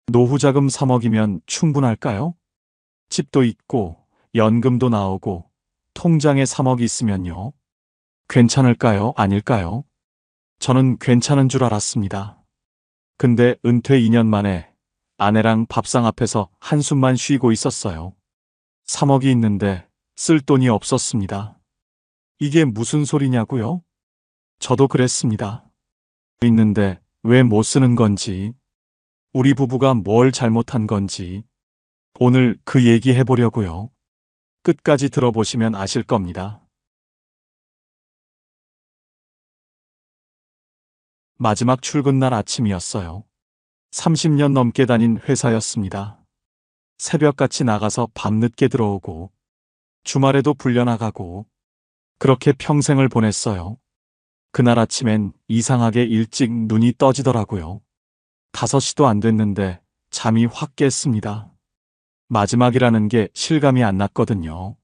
노후 자금 3억이면 충분할까요? 집도 있고, 연금도 나오고, 통장에 3억이 있으면요. 괜찮을까요? 아닐까요? 저는 괜찮은 줄 알았습니다. 근데 은퇴 2년 만에 아내랑 밥상 앞에서 한숨만 쉬고 있었어요. 3억이 있는데 쓸 돈이 없었습니다. 이게 무슨 소리냐고요? 저도 그랬습니다. 있는데 왜 못 쓰는 건지, 우리 부부가 뭘 잘못한 건지, 오늘 그 얘기 해보려고요. 끝까지 들어보시면 아실 겁니다. 마지막 출근 날 아침이었어요. 30년 넘게 다닌 회사였습니다. 새벽같이 나가서 밤늦게 들어오고, 주말에도 불려나가고, 그렇게 평생을 보냈어요. 그날 아침엔 이상하게 일찍 눈이 떠지더라고요. 5시도 안 됐는데 잠이 확 깼습니다. 마지막이라는 게 실감이 안 났거든요.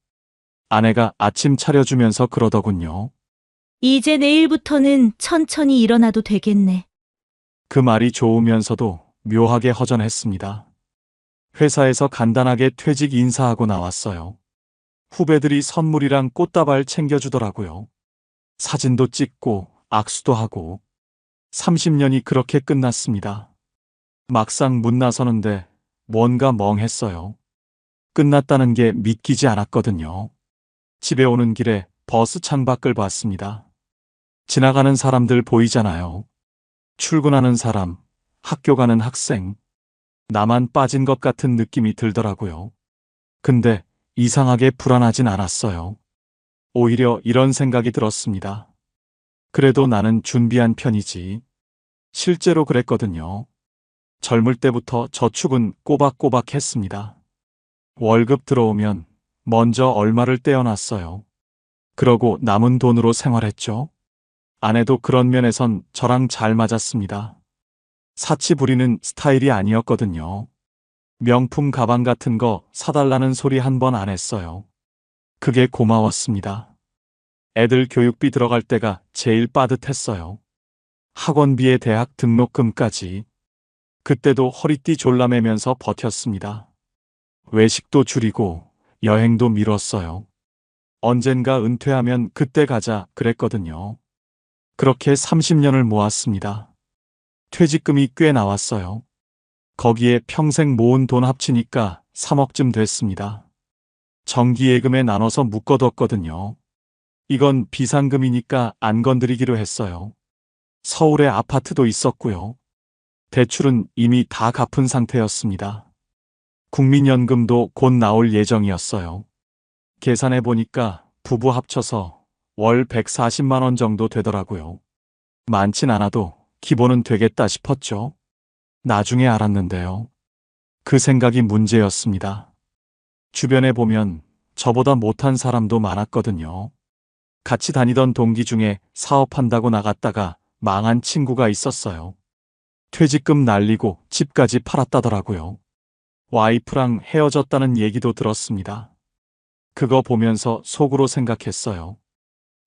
아내가 아침 차려주면서 그러더군요. 이제 내일부터는 천천히 일어나도 되겠네. 그 말이 좋으면서도 묘하게 허전했습니다. 회사에서 간단하게 퇴직 인사하고 나왔어요. 후배들이 선물이랑 꽃다발 챙겨주더라고요. 사진도 찍고 악수도 하고 30년이 그렇게 끝났습니다. 막상 문 나서는데 뭔가 멍했어요. 끝났다는 게 믿기지 않았거든요. 집에 오는 길에 버스 창밖을 봤습니다. 지나가는 사람들 보이잖아요. 출근하는 사람, 학교 가는 학생. 나만 빠진 것 같은 느낌이 들더라고요. 근데 이상하게 불안하진 않았어요. 오히려 이런 생각이 들었습니다. 그래도 나는 준비한 편이지. 실제로 그랬거든요. 젊을 때부터 저축은 꼬박꼬박 했습니다. 월급 들어오면 먼저 얼마를 떼어놨어요. 그러고 남은 돈으로 생활했죠. 아내도 그런 면에선 저랑 잘 맞았습니다. 사치 부리는 스타일이 아니었거든요. 명품 가방 같은 거 사달라는 소리 한 번 안 했어요. 그게 고마웠습니다. 애들 교육비 들어갈 때가 제일 빠듯했어요. 학원비에 대학 등록금까지. 그때도 허리띠 졸라매면서 버텼습니다. 외식도 줄이고 여행도 미뤘어요. 언젠가 은퇴하면 그때 가자 그랬거든요. 그렇게 30년을 모았습니다. 퇴직금이 꽤 나왔어요. 거기에 평생 모은 돈 합치니까 3억쯤 됐습니다. 정기예금에 나눠서 묶어뒀거든요. 이건 비상금이니까 안 건드리기로 했어요. 서울에 아파트도 있었고요. 대출은 이미 다 갚은 상태였습니다. 국민연금도 곧 나올 예정이었어요. 계산해 보니까 부부 합쳐서 월 140만 원 정도 되더라고요. 많진 않아도 기본은 되겠다 싶었죠. 나중에 알았는데요. 그 생각이 문제였습니다. 주변에 보면 저보다 못한 사람도 많았거든요. 같이 다니던 동기 중에 사업한다고 나갔다가 망한 친구가 있었어요. 퇴직금 날리고 집까지 팔았다더라고요. 와이프랑 헤어졌다는 얘기도 들었습니다. 그거 보면서 속으로 생각했어요.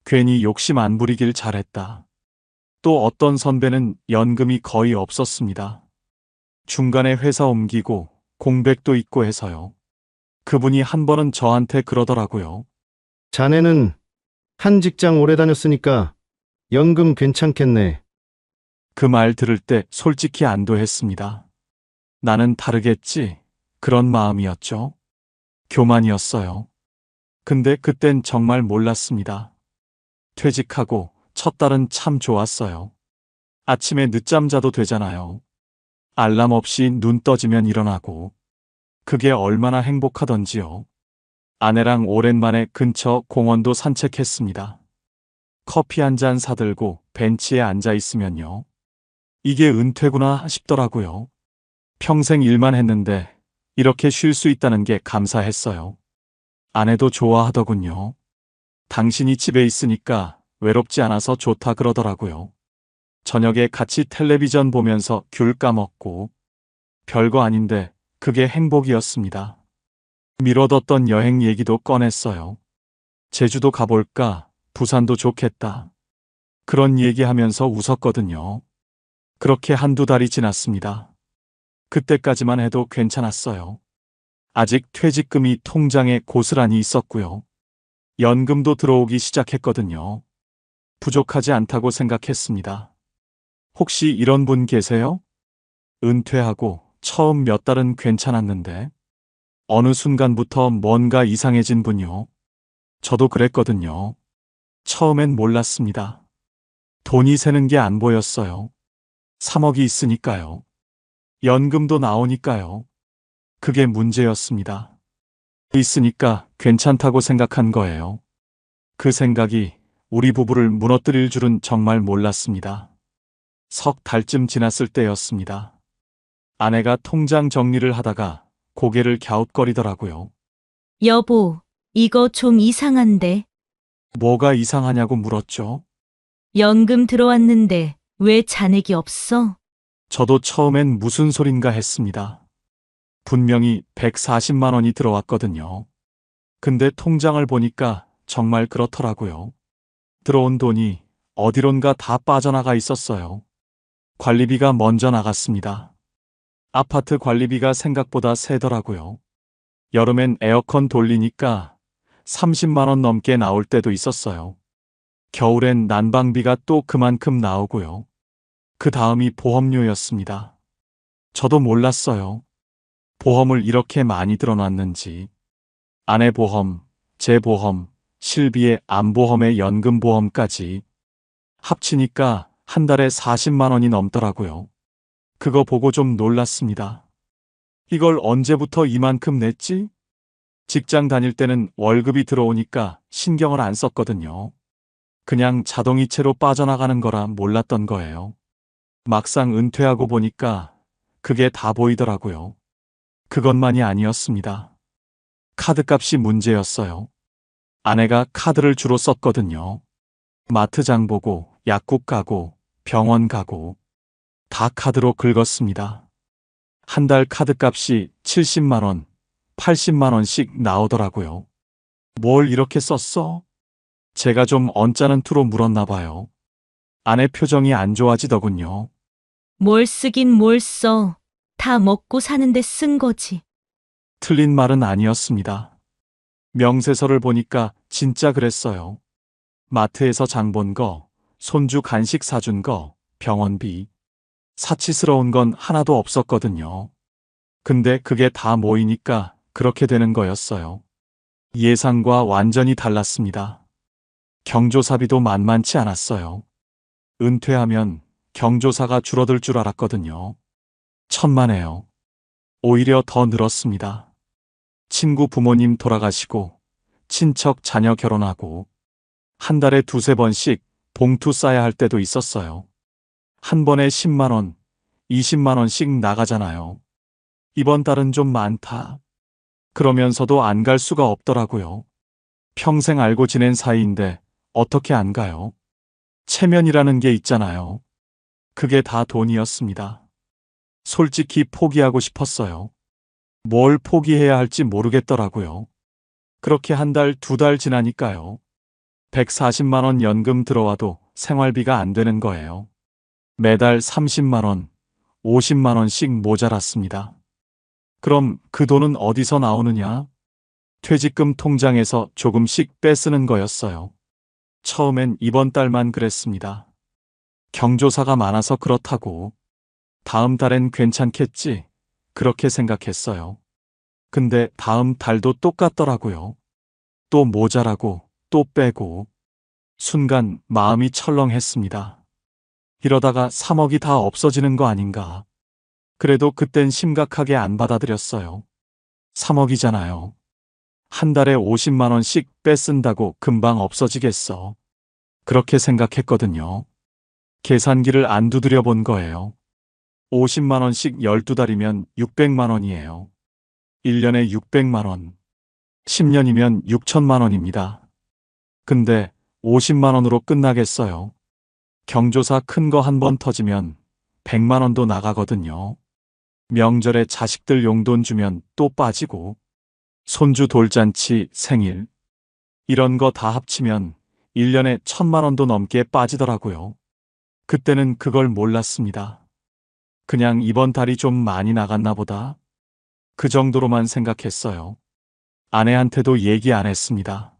괜히 욕심 안 부리길 잘했다. 또 어떤 선배는 연금이 거의 없었습니다. 중간에 회사 옮기고 공백도 있고 해서요. 그분이 한 번은 저한테 그러더라고요. 자네는 한 직장 오래 다녔으니까 연금 괜찮겠네. 그 말 들을 때 솔직히 안도했습니다. 나는 다르겠지. 그런 마음이었죠. 교만이었어요. 근데 그땐 정말 몰랐습니다. 퇴직하고 첫 달은 참 좋았어요. 아침에 늦잠 자도 되잖아요. 알람 없이 눈 떠지면 일어나고. 그게 얼마나 행복하던지요. 아내랑 오랜만에 근처 공원도 산책했습니다. 커피 한 잔 사들고 벤치에 앉아 있으면요. 이게 은퇴구나 싶더라고요. 평생 일만 했는데 이렇게 쉴 수 있다는 게 감사했어요. 아내도 좋아하더군요. 당신이 집에 있으니까 외롭지 않아서 좋다 그러더라고요. 저녁에 같이 텔레비전 보면서 귤 까먹고 별거 아닌데 그게 행복이었습니다. 미뤄뒀던 여행 얘기도 꺼냈어요. 제주도 가볼까? 부산도 좋겠다. 그런 얘기하면서 웃었거든요. 그렇게 한두 달이 지났습니다. 그때까지만 해도 괜찮았어요. 아직 퇴직금이 통장에 고스란히 있었고요. 연금도 들어오기 시작했거든요. 부족하지 않다고 생각했습니다. 혹시 이런 분 계세요? 은퇴하고 처음 몇 달은 괜찮았는데 어느 순간부터 뭔가 이상해진 분요. 저도 그랬거든요. 처음엔 몰랐습니다. 돈이 새는 게 안 보였어요. 3억이 있으니까요. 연금도 나오니까요. 그게 문제였습니다. 있으니까 괜찮다고 생각한 거예요. 그 생각이 우리 부부를 무너뜨릴 줄은 정말 몰랐습니다. 석 달쯤 지났을 때였습니다. 아내가 통장 정리를 하다가 고개를 갸웃거리더라고요. 여보, 이거 좀 이상한데. 뭐가 이상하냐고 물었죠. 연금 들어왔는데 왜 잔액이 없어? 저도 처음엔 무슨 소린가 했습니다. 분명히 140만 원이 들어왔거든요. 근데 통장을 보니까 정말 그렇더라고요. 들어온 돈이 어디론가 다 빠져나가 있었어요. 관리비가 먼저 나갔습니다. 아파트 관리비가 생각보다 세더라고요. 여름엔 에어컨 돌리니까 30만 원 넘게 나올 때도 있었어요. 겨울엔 난방비가 또 그만큼 나오고요. 그 다음이 보험료였습니다. 저도 몰랐어요. 보험을 이렇게 많이 들어놨는지. 아내 보험, 제 보험, 실비의 암보험에 연금보험까지 합치니까 한 달에 40만 원이 넘더라고요. 그거 보고 좀 놀랐습니다. 이걸 언제부터 이만큼 냈지? 직장 다닐 때는 월급이 들어오니까 신경을 안 썼거든요. 그냥 자동이체로 빠져나가는 거라 몰랐던 거예요. 막상 은퇴하고 보니까 그게 다 보이더라고요. 그것만이 아니었습니다. 카드값이 문제였어요. 아내가 카드를 주로 썼거든요. 마트 장 보고, 약국 가고, 병원 가고, 다 카드로 긁었습니다. 한 달 카드값이 70만 원, 80만 원씩 나오더라고요. 뭘 이렇게 썼어? 제가 좀 언짢은 투로 물었나 봐요. 아내 표정이 안 좋아지더군요. 뭘 쓰긴 뭘 써. 다 먹고 사는데 쓴 거지. 틀린 말은 아니었습니다. 명세서를 보니까 진짜 그랬어요. 마트에서 장본 거, 손주 간식 사준 거, 병원비. 사치스러운 건 하나도 없었거든요. 근데 그게 다 모이니까 그렇게 되는 거였어요. 예상과 완전히 달랐습니다. 경조사비도 만만치 않았어요. 은퇴하면 경조사가 줄어들 줄 알았거든요. 천만에요. 오히려 더 늘었습니다. 친구 부모님 돌아가시고, 친척 자녀 결혼하고, 한 달에 두세 번씩 봉투 싸야 할 때도 있었어요. 한 번에 10만 원, 20만 원씩 나가잖아요. 이번 달은 좀 많다. 그러면서도 안 갈 수가 없더라고요. 평생 알고 지낸 사이인데 어떻게 안 가요? 체면이라는 게 있잖아요. 그게 다 돈이었습니다. 솔직히 포기하고 싶었어요. 뭘 포기해야 할지 모르겠더라고요. 그렇게 한 달, 두 달 지나니까요. 140만 원 연금 들어와도 생활비가 안 되는 거예요. 매달 30만 원, 50만 원씩 모자랐습니다. 그럼 그 돈은 어디서 나오느냐? 퇴직금 통장에서 조금씩 빼쓰는 거였어요. 처음엔 이번 달만 그랬습니다. 경조사가 많아서 그렇다고. 다음 달엔 괜찮겠지. 그렇게 생각했어요. 근데 다음 달도 똑같더라고요. 또 모자라고, 또 빼고. 순간 마음이 철렁했습니다. 이러다가 3억이 다 없어지는 거 아닌가. 그래도 그땐 심각하게 안 받아들였어요. 3억이잖아요. 한 달에 50만 원씩 빼쓴다고 금방 없어지겠어. 그렇게 생각했거든요. 계산기를 안 두드려 본 거예요. 50만 원씩 12달이면 600만 원이에요. 1년에 600만 원. 10년이면 6천만 원입니다. 근데 50만 원으로 끝나겠어요. 경조사 큰 거 한 번 터지면 100만 원도 나가거든요. 명절에 자식들 용돈 주면 또 빠지고, 손주 돌잔치, 생일, 이런 거 다 합치면 1년에 1,000만 원도 넘게 빠지더라고요. 그때는 그걸 몰랐습니다. 그냥 이번 달이 좀 많이 나갔나 보다. 그 정도로만 생각했어요. 아내한테도 얘기 안 했습니다.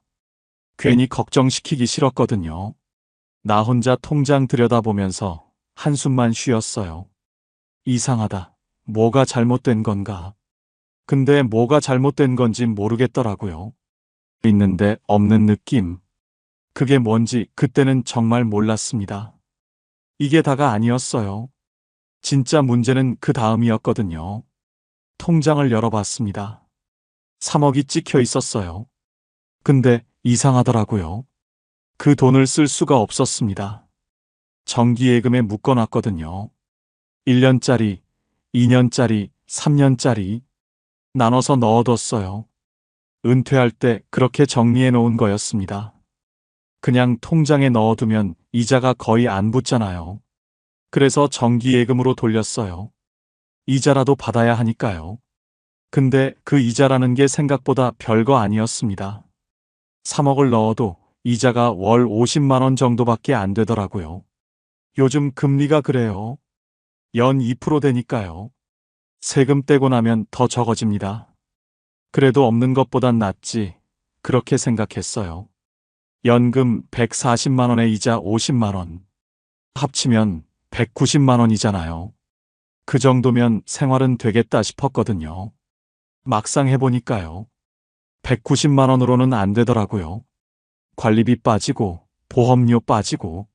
괜히 걱정시키기 싫었거든요. 나 혼자 통장 들여다보면서 한숨만 쉬었어요. 이상하다. 뭐가 잘못된 건가? 근데 뭐가 잘못된 건지 모르겠더라고요. 있는데 없는 느낌. 그게 뭔지 그때는 정말 몰랐습니다. 이게 다가 아니었어요. 진짜 문제는 그 다음이었거든요. 통장을 열어봤습니다. 3억이 찍혀 있었어요. 근데 이상하더라고요. 그 돈을 쓸 수가 없었습니다. 정기예금에 묶어놨거든요. 1년짜리, 2년짜리, 3년짜리 나눠서 넣어뒀어요. 은퇴할 때 그렇게 정리해 놓은 거였습니다. 그냥 통장에 넣어두면 이자가 거의 안 붙잖아요. 그래서 정기예금으로 돌렸어요. 이자라도 받아야 하니까요. 근데 그 이자라는 게 생각보다 별거 아니었습니다. 3억을 넣어도 이자가 월 50만 원 정도밖에 안 되더라고요. 요즘 금리가 그래요. 연 2% 되니까요. 세금 떼고 나면 더 적어집니다. 그래도 없는 것보단 낫지. 그렇게 생각했어요. 연금 140만 원에 이자 50만 원. 합치면 190만 원이잖아요. 그 정도면 생활은 되겠다 싶었거든요. 막상 해보니까요. 190만 원으로는 안 되더라고요. 관리비 빠지고 보험료 빠지고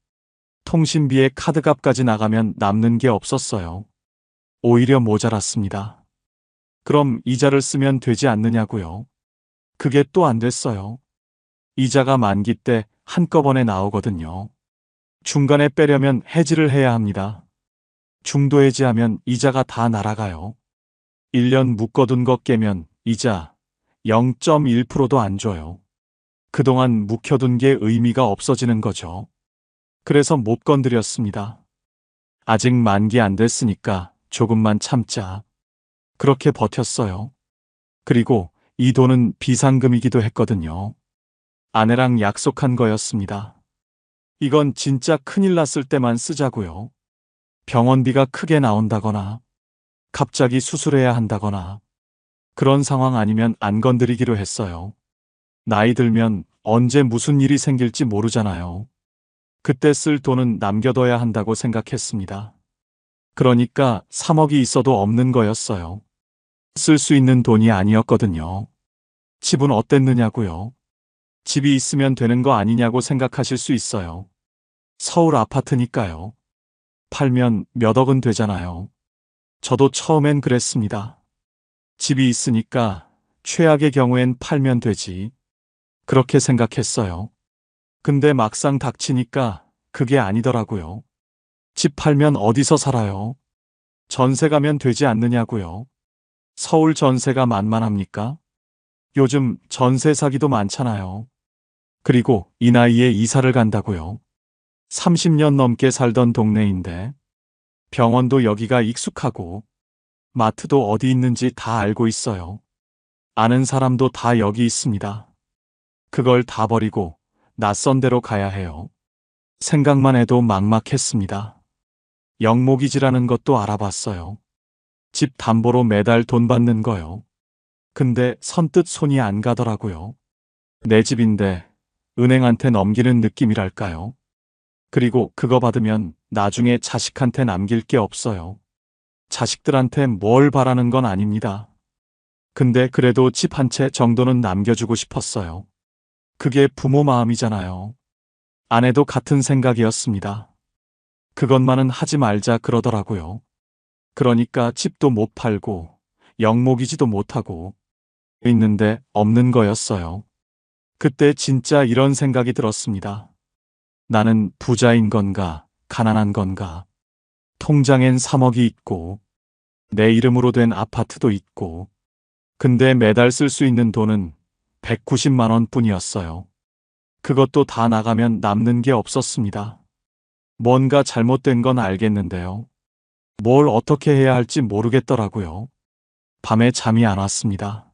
통신비에 카드값까지 나가면 남는 게 없었어요. 오히려 모자랐습니다. 그럼 이자를 쓰면 되지 않느냐고요. 그게 또 안 됐어요. 이자가 만기 때 한꺼번에 나오거든요. 중간에 빼려면 해지를 해야 합니다. 중도 해지하면 이자가 다 날아가요. 1년 묶어둔 거 깨면 이자 0.1%도 안 줘요. 그동안 묵혀둔 게 의미가 없어지는 거죠. 그래서 못 건드렸습니다. 아직 만기 안 됐으니까 조금만 참자. 그렇게 버텼어요. 그리고 이 돈은 비상금이기도 했거든요. 아내랑 약속한 거였습니다. 이건 진짜 큰일 났을 때만 쓰자고요. 병원비가 크게 나온다거나, 갑자기 수술해야 한다거나, 그런 상황 아니면 안 건드리기로 했어요. 나이 들면 언제 무슨 일이 생길지 모르잖아요. 그때 쓸 돈은 남겨둬야 한다고 생각했습니다. 그러니까 3억이 있어도 없는 거였어요. 쓸 수 있는 돈이 아니었거든요. 집은 어땠느냐고요? 집이 있으면 되는 거 아니냐고 생각하실 수 있어요. 서울 아파트니까요. 팔면 몇 억은 되잖아요. 저도 처음엔 그랬습니다. 집이 있으니까 최악의 경우엔 팔면 되지. 그렇게 생각했어요. 근데 막상 닥치니까 그게 아니더라고요. 집 팔면 어디서 살아요? 전세 가면 되지 않느냐고요. 서울 전세가 만만합니까? 요즘 전세 사기도 많잖아요. 그리고 이 나이에 이사를 간다고요. 30년 넘게 살던 동네인데 병원도 여기가 익숙하고 마트도 어디 있는지 다 알고 있어요. 아는 사람도 다 여기 있습니다. 그걸 다 버리고 낯선 데로 가야 해요. 생각만 해도 막막했습니다. 영목이지라는 것도 알아봤어요. 집 담보로 매달 돈 받는 거요. 근데 선뜻 손이 안 가더라고요. 내 집인데 은행한테 넘기는 느낌이랄까요. 그리고 그거 받으면 나중에 자식한테 남길 게 없어요. 자식들한테 뭘 바라는 건 아닙니다. 근데 그래도 집 한 채 정도는 남겨주고 싶었어요. 그게 부모 마음이잖아요. 아내도 같은 생각이었습니다. 그것만은 하지 말자 그러더라고요. 그러니까 집도 못 팔고 영목이지도 못하고 있는데 없는 거였어요. 그때 진짜 이런 생각이 들었습니다. 나는 부자인 건가, 가난한 건가. 통장엔 3억이 있고, 내 이름으로 된 아파트도 있고, 근데 매달 쓸 수 있는 돈은 190만 원 뿐이었어요. 그것도 다 나가면 남는 게 없었습니다. 뭔가 잘못된 건 알겠는데요. 뭘 어떻게 해야 할지 모르겠더라고요. 밤에 잠이 안 왔습니다.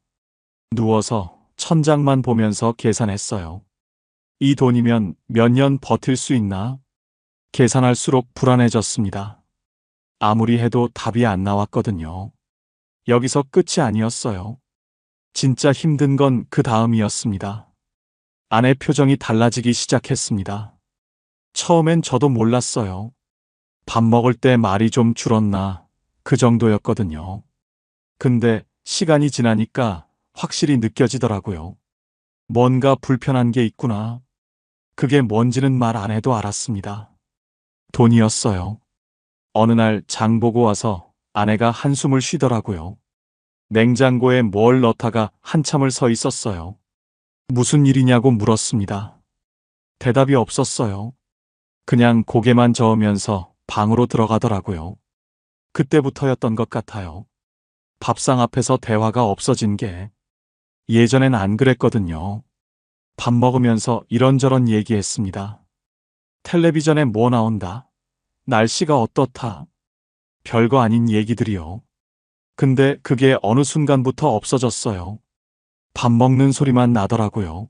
누워서 천장만 보면서 계산했어요. 이 돈이면 몇 년 버틸 수 있나? 계산할수록 불안해졌습니다. 아무리 해도 답이 안 나왔거든요. 여기서 끝이 아니었어요. 진짜 힘든 건 그 다음이었습니다. 아내 표정이 달라지기 시작했습니다. 처음엔 저도 몰랐어요. 밥 먹을 때 말이 좀 줄었나, 그 정도였거든요. 근데 시간이 지나니까 확실히 느껴지더라고요. 뭔가 불편한 게 있구나. 그게 뭔지는 말 안 해도 알았습니다. 돈이었어요. 어느 날 장 보고 와서 아내가 한숨을 쉬더라고요. 냉장고에 뭘 넣다가 한참을 서 있었어요. 무슨 일이냐고 물었습니다. 대답이 없었어요. 그냥 고개만 저으면서 방으로 들어가더라고요. 그때부터였던 것 같아요. 밥상 앞에서 대화가 없어진 게. 예전엔 안 그랬거든요. 밥 먹으면서 이런저런 얘기했습니다. 텔레비전에 뭐 나온다? 날씨가 어떻다? 별거 아닌 얘기들이요. 근데 그게 어느 순간부터 없어졌어요. 밥 먹는 소리만 나더라고요.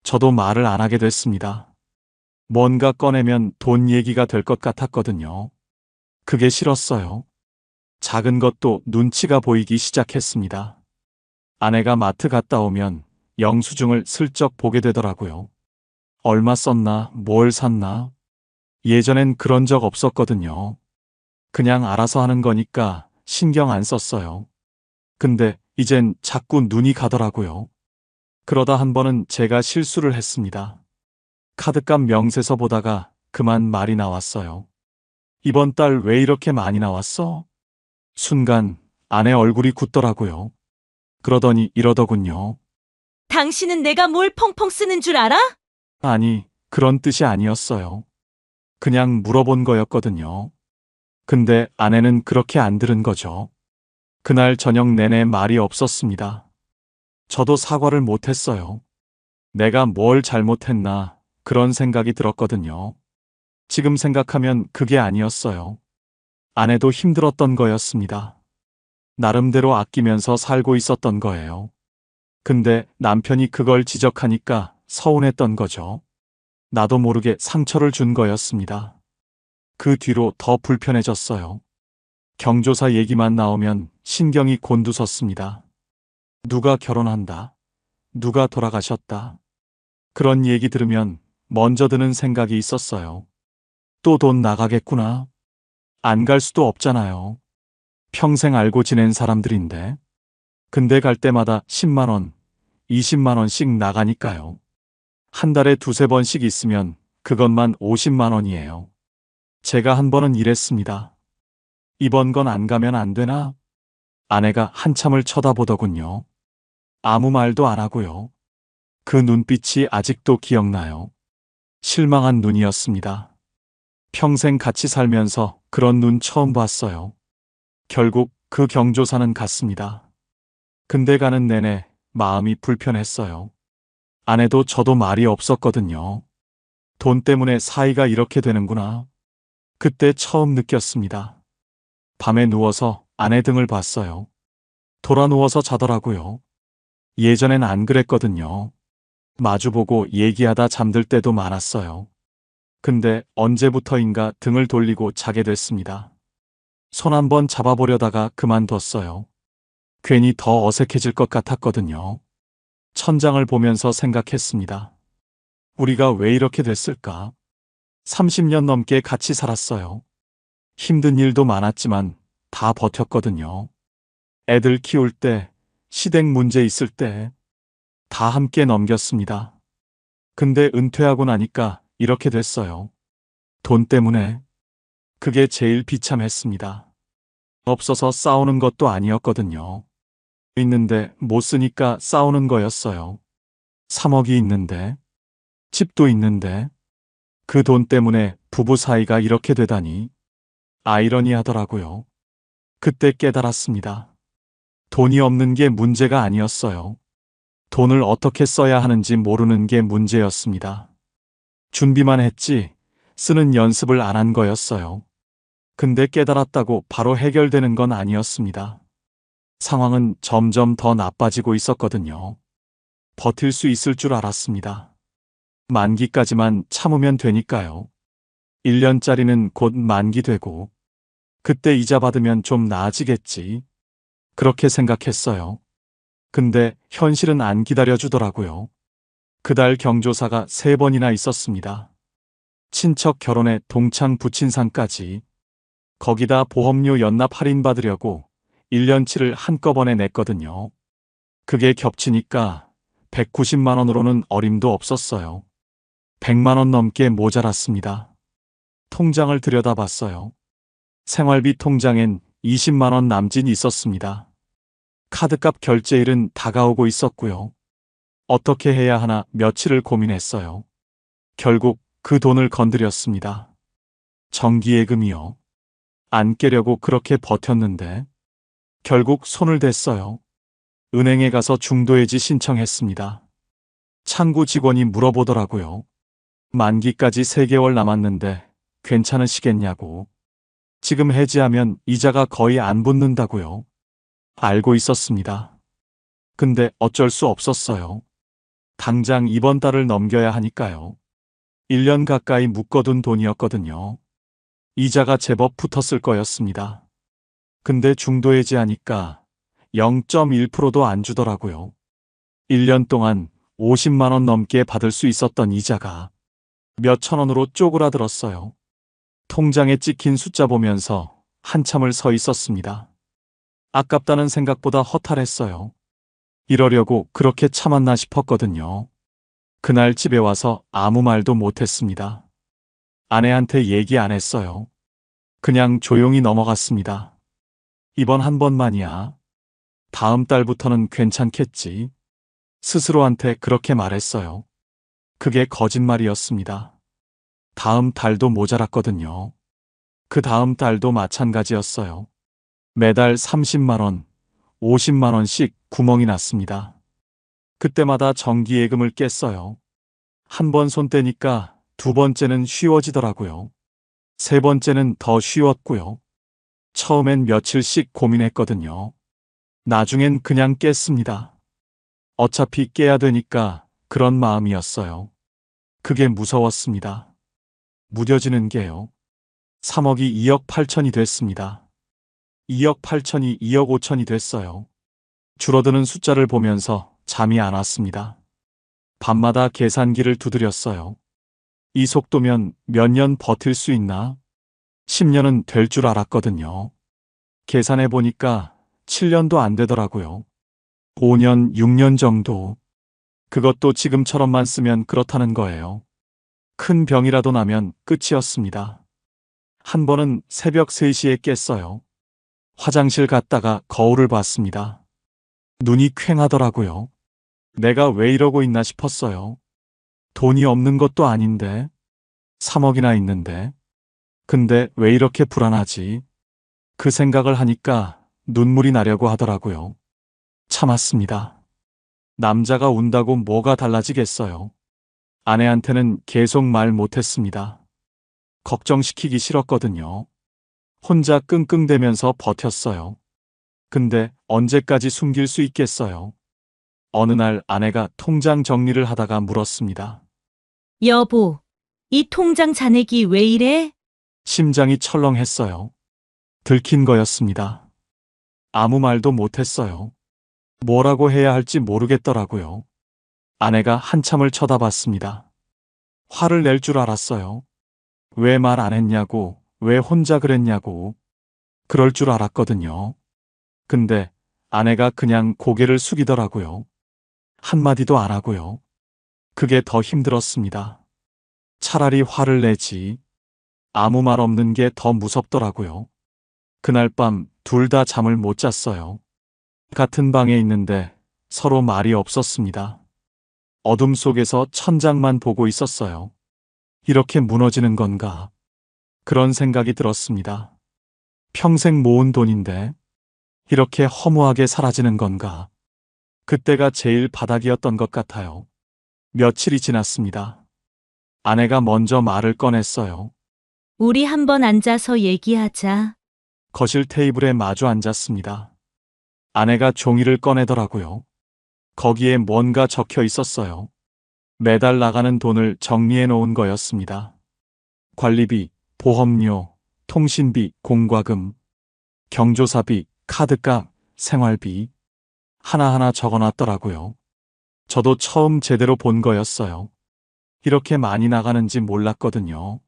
저도 말을 안 하게 됐습니다. 뭔가 꺼내면 돈 얘기가 될 것 같았거든요. 그게 싫었어요. 작은 것도 눈치가 보이기 시작했습니다. 아내가 마트 갔다 오면 영수증을 슬쩍 보게 되더라고요. 얼마 썼나, 뭘 샀나? 예전엔 그런 적 없었거든요. 그냥 알아서 하는 거니까 신경 안 썼어요. 근데 이젠 자꾸 눈이 가더라고요. 그러다 한 번은 제가 실수를 했습니다. 카드값 명세서 보다가 그만 말이 나왔어요. 이번 달 왜 이렇게 많이 나왔어? 순간 아내 얼굴이 굳더라고요. 그러더니 이러더군요. 당신은 내가 뭘 펑펑 쓰는 줄 알아? 아니, 그런 뜻이 아니었어요. 그냥 물어본 거였거든요. 근데 아내는 그렇게 안 들은 거죠. 그날 저녁 내내 말이 없었습니다. 저도 사과를 못했어요. 내가 뭘 잘못했나 그런 생각이 들었거든요. 지금 생각하면 그게 아니었어요. 아내도 힘들었던 거였습니다. 나름대로 아끼면서 살고 있었던 거예요. 근데 남편이 그걸 지적하니까 서운했던 거죠. 나도 모르게 상처를 준 거였습니다. 그 뒤로 더 불편해졌어요. 경조사 얘기만 나오면 신경이 곤두섰습니다. 누가 결혼한다. 누가 돌아가셨다. 그런 얘기 들으면 먼저 드는 생각이 있었어요. 또 돈 나가겠구나. 안 갈 수도 없잖아요. 평생 알고 지낸 사람들인데. 근데 갈 때마다 10만 원, 20만 원씩 나가니까요. 한 달에 두세 번씩 있으면 그것만 50만 원이에요. 제가 한 번은 이랬습니다. 이번 건 안 가면 안 되나? 아내가 한참을 쳐다보더군요. 아무 말도 안 하고요. 그 눈빛이 아직도 기억나요. 실망한 눈이었습니다. 평생 같이 살면서 그런 눈 처음 봤어요. 결국 그 경조사는 갔습니다. 근데 가는 내내 마음이 불편했어요. 아내도 저도 말이 없었거든요. 돈 때문에 사이가 이렇게 되는구나. 그때 처음 느꼈습니다. 밤에 누워서 아내 등을 봤어요. 돌아 누워서 자더라고요. 예전엔 안 그랬거든요. 마주보고 얘기하다 잠들 때도 많았어요. 근데 언제부터인가 등을 돌리고 자게 됐습니다. 손 한번 잡아보려다가 그만뒀어요. 괜히 더 어색해질 것 같았거든요. 천장을 보면서 생각했습니다. 우리가 왜 이렇게 됐을까? 30년 넘게 같이 살았어요. 힘든 일도 많았지만 다 버텼거든요. 애들 키울 때, 시댁 문제 있을 때, 다 함께 넘겼습니다. 근데 은퇴하고 나니까 이렇게 됐어요. 돈 때문에. 그게 제일 비참했습니다. 없어서 싸우는 것도 아니었거든요. 있는데 못 쓰니까 싸우는 거였어요. 3억이 있는데, 집도 있는데, 그 돈 때문에 부부 사이가 이렇게 되다니. 아이러니하더라고요. 그때 깨달았습니다. 돈이 없는 게 문제가 아니었어요. 돈을 어떻게 써야 하는지 모르는 게 문제였습니다. 준비만 했지 쓰는 연습을 안 한 거였어요. 근데 깨달았다고 바로 해결되는 건 아니었습니다. 상황은 점점 더 나빠지고 있었거든요. 버틸 수 있을 줄 알았습니다. 만기까지만 참으면 되니까요. 1년짜리는 곧 만기되고 그때 이자 받으면 좀 나아지겠지. 그렇게 생각했어요. 근데 현실은 안 기다려주더라고요. 그달 경조사가 3번이나 있었습니다. 친척 결혼에 동창 부친상까지. 거기다 보험료 연납 할인받으려고 1년치를 한꺼번에 냈거든요. 그게 겹치니까 190만 원으로는 어림도 없었어요. 100만 원 넘게 모자랐습니다. 통장을 들여다봤어요. 생활비 통장엔 20만 원 남짓 있었습니다. 카드값 결제일은 다가오고 있었고요. 어떻게 해야 하나 며칠을 고민했어요. 결국 그 돈을 건드렸습니다. 정기예금이요. 안 깨려고 그렇게 버텼는데 결국 손을 댔어요. 은행에 가서 중도해지 신청했습니다. 창구 직원이 물어보더라고요. 만기까지 3개월 남았는데 괜찮으시겠냐고. 지금 해지하면 이자가 거의 안 붙는다고요. 알고 있었습니다. 근데 어쩔 수 없었어요. 당장 이번 달을 넘겨야 하니까요. 1년 가까이 묶어둔 돈이었거든요. 이자가 제법 붙었을 거였습니다. 근데 중도해지하니까 0.1%도 안 주더라고요. 1년 동안 50만 원 넘게 받을 수 있었던 이자가 몇천 원으로 쪼그라들었어요. 통장에 찍힌 숫자 보면서 한참을 서 있었습니다. 아깝다는 생각보다 허탈했어요. 이러려고 그렇게 참았나 싶었거든요. 그날 집에 와서 아무 말도 못했습니다. 아내한테 얘기 안 했어요. 그냥 조용히 넘어갔습니다. 이번 한 번만이야. 다음 달부터는 괜찮겠지. 스스로한테 그렇게 말했어요. 그게 거짓말이었습니다. 다음 달도 모자랐거든요. 그 다음 달도 마찬가지였어요. 매달 30만 원, 50만 원씩 구멍이 났습니다. 그때마다 정기예금을 깼어요. 한 번 손 떼니까 2번째는 쉬워지더라고요. 3번째는 더 쉬웠고요. 처음엔 며칠씩 고민했거든요. 나중엔 그냥 깼습니다. 어차피 깨야 되니까 그런 마음이었어요. 그게 무서웠습니다. 무뎌지는 게요. 3억이 2억 8천이 됐습니다. 2억 8천이 2억 5천이 됐어요. 줄어드는 숫자를 보면서 잠이 안 왔습니다. 밤마다 계산기를 두드렸어요. 이 속도면 몇 년 버틸 수 있나? 10년은 될 줄 알았거든요. 계산해 보니까 7년도 안 되더라고요. 5년, 6년 정도. 그것도 지금처럼만 쓰면 그렇다는 거예요. 큰 병이라도 나면 끝이었습니다. 한 번은 새벽 3시에 깼어요. 화장실 갔다가 거울을 봤습니다. 눈이 퀭하더라고요. 내가 왜 이러고 있나 싶었어요. 돈이 없는 것도 아닌데, 3억이나 있는데. 근데 왜 이렇게 불안하지? 그 생각을 하니까 눈물이 나려고 하더라고요. 참았습니다. 남자가 운다고 뭐가 달라지겠어요. 아내한테는 계속 말 못했습니다. 걱정시키기 싫었거든요. 혼자 끙끙대면서 버텼어요. 근데 언제까지 숨길 수 있겠어요? 어느 날 아내가 통장 정리를 하다가 물었습니다. 여보, 이 통장 잔액이 왜 이래? 심장이 철렁했어요. 들킨 거였습니다. 아무 말도 못했어요. 뭐라고 해야 할지 모르겠더라고요. 아내가 한참을 쳐다봤습니다. 화를 낼 줄 알았어요. 왜 말 안 했냐고, 왜 혼자 그랬냐고. 그럴 줄 알았거든요. 근데 아내가 그냥 고개를 숙이더라고요. 한마디도 안 하고요. 그게 더 힘들었습니다. 차라리 화를 내지. 아무 말 없는 게 더 무섭더라고요. 그날 밤 둘 다 잠을 못 잤어요. 같은 방에 있는데 서로 말이 없었습니다. 어둠 속에서 천장만 보고 있었어요. 이렇게 무너지는 건가? 그런 생각이 들었습니다. 평생 모은 돈인데 이렇게 허무하게 사라지는 건가? 그때가 제일 바닥이었던 것 같아요. 며칠이 지났습니다. 아내가 먼저 말을 꺼냈어요. 우리 한번 앉아서 얘기하자. 거실 테이블에 마주 앉았습니다. 아내가 종이를 꺼내더라고요. 거기에 뭔가 적혀 있었어요. 매달 나가는 돈을 정리해 놓은 거였습니다. 관리비, 보험료, 통신비, 공과금, 경조사비, 카드값, 생활비 하나하나 적어놨더라고요. 저도 처음 제대로 본 거였어요. 이렇게 많이 나가는지 몰랐거든요.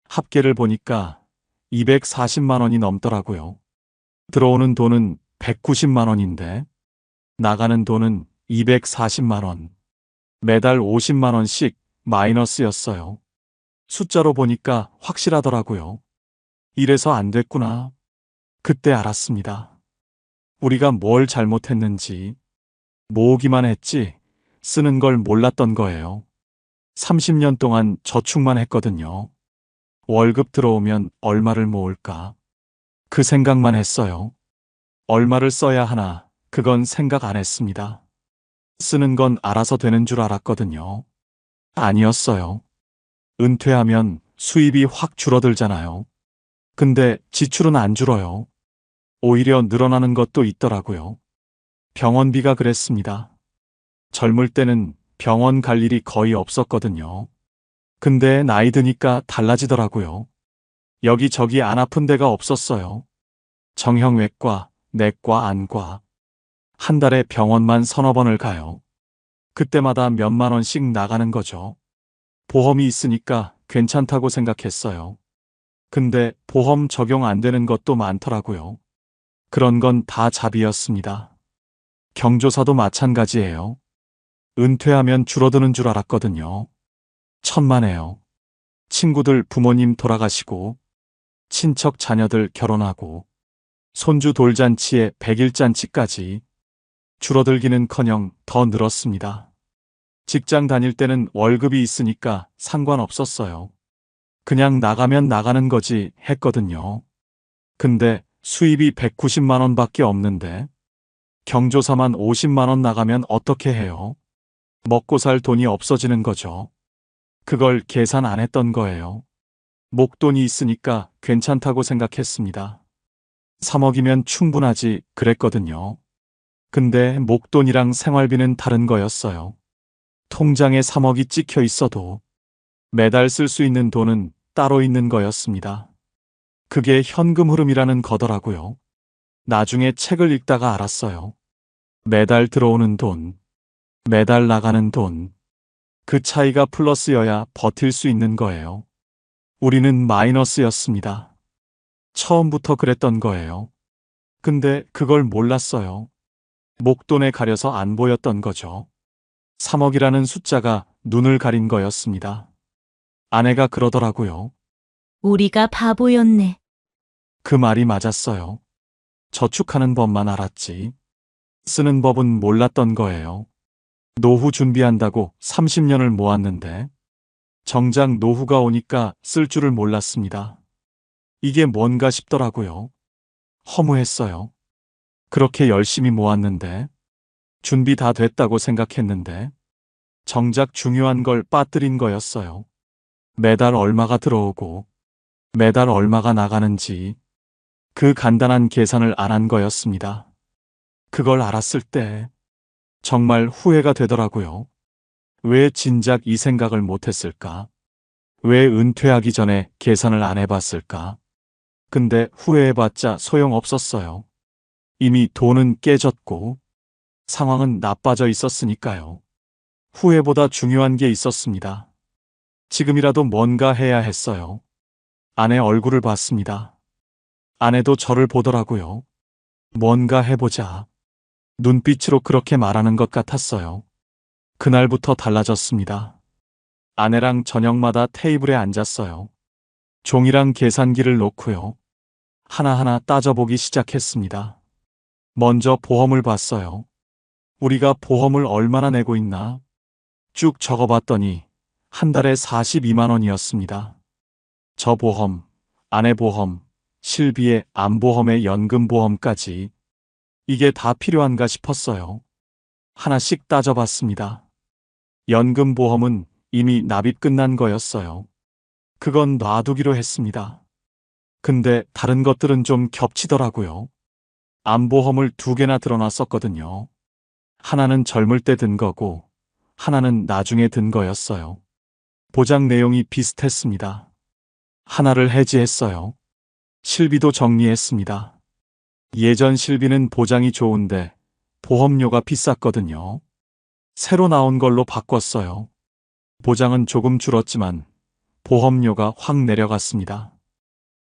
합계를 보니까 240만 원이 넘더라고요. 들어오는 돈은 190만 원인데 나가는 돈은 240만 원. 매달 50만 원씩 마이너스였어요. 숫자로 보니까 확실하더라고요. 이래서 안 됐구나. 그때 알았습니다. 우리가 뭘 잘못했는지. 모으기만 했지 쓰는 걸 몰랐던 거예요. 30년 동안 저축만 했거든요. 월급 들어오면 얼마를 모을까? 그 생각만 했어요. 얼마를 써야 하나, 그건 생각 안 했습니다. 쓰는 건 알아서 되는 줄 알았거든요. 아니었어요. 은퇴하면 수입이 확 줄어들잖아요. 근데 지출은 안 줄어요. 오히려 늘어나는 것도 있더라고요. 병원비가 그랬습니다. 젊을 때는 병원 갈 일이 거의 없었거든요. 근데 나이 드니까 달라지더라고요. 여기저기 안 아픈 데가 없었어요. 정형외과, 내과, 안과. 한 달에 병원만 서너 번을 가요. 그때마다 몇만 원씩 나가는 거죠. 보험이 있으니까 괜찮다고 생각했어요. 근데 보험 적용 안 되는 것도 많더라고요. 그런 건 다 잡이었습니다. 경조사도 마찬가지예요. 은퇴하면 줄어드는 줄 알았거든요. 천만에요. 친구들 부모님 돌아가시고, 친척 자녀들 결혼하고, 손주 돌잔치에 100일잔치까지 줄어들기는커녕 더 늘었습니다. 직장 다닐 때는 월급이 있으니까 상관없었어요. 그냥 나가면 나가는 거지 했거든요. 근데 수입이 190만 원밖에 없는데 경조사만 50만 원 나가면 어떻게 해요? 먹고 살 돈이 없어지는 거죠. 그걸 계산 안 했던 거예요. 목돈이 있으니까 괜찮다고 생각했습니다. 3억이면 충분하지 그랬거든요. 근데 목돈이랑 생활비는 다른 거였어요. 통장에 3억이 찍혀 있어도 매달 쓸 수 있는 돈은 따로 있는 거였습니다. 그게 현금 흐름이라는 거더라고요. 나중에 책을 읽다가 알았어요. 매달 들어오는 돈, 매달 나가는 돈, 그 차이가 플러스여야 버틸 수 있는 거예요. 우리는 마이너스였습니다. 처음부터 그랬던 거예요. 근데 그걸 몰랐어요. 목돈에 가려서 안 보였던 거죠. 3억이라는 숫자가 눈을 가린 거였습니다. 아내가 그러더라고요. 우리가 바보였네. 그 말이 맞았어요. 저축하는 법만 알았지. 쓰는 법은 몰랐던 거예요. 노후 준비한다고 30년을 모았는데 정작 노후가 오니까 쓸 줄을 몰랐습니다. 이게 뭔가 싶더라고요. 허무했어요. 그렇게 열심히 모았는데 준비 다 됐다고 생각했는데 정작 중요한 걸 빠뜨린 거였어요. 매달 얼마가 들어오고 매달 얼마가 나가는지 그 간단한 계산을 안 한 거였습니다. 그걸 알았을 때 정말 후회가 되더라고요. 왜 진작 이 생각을 못했을까? 왜 은퇴하기 전에 계산을 안 해봤을까? 근데 후회해봤자 소용없었어요. 이미 돈은 깨졌고 상황은 나빠져 있었으니까요. 후회보다 중요한 게 있었습니다. 지금이라도 뭔가 해야 했어요. 아내 얼굴을 봤습니다. 아내도 저를 보더라고요. 뭔가 해보자. 눈빛으로 그렇게 말하는 것 같았어요. 그날부터 달라졌습니다. 아내랑 저녁마다 테이블에 앉았어요. 종이랑 계산기를 놓고요. 하나하나 따져보기 시작했습니다. 먼저 보험을 봤어요. 우리가 보험을 얼마나 내고 있나? 쭉 적어봤더니 한 달에 42만 원이었습니다. 저 보험, 아내 보험, 실비의 암보험의 연금보험까지 이게 다 필요한가 싶었어요. 하나씩 따져봤습니다. 연금보험은 이미 납입 끝난 거였어요. 그건 놔두기로 했습니다. 근데 다른 것들은 좀 겹치더라고요. 암보험을 2개나 들어놨었거든요. 하나는 젊을 때 든 거고 하나는 나중에 든 거였어요. 보장 내용이 비슷했습니다. 하나를 해지했어요. 실비도 정리했습니다. 예전 실비는 보장이 좋은데 보험료가 비쌌거든요. 새로 나온 걸로 바꿨어요. 보장은 조금 줄었지만 보험료가 확 내려갔습니다.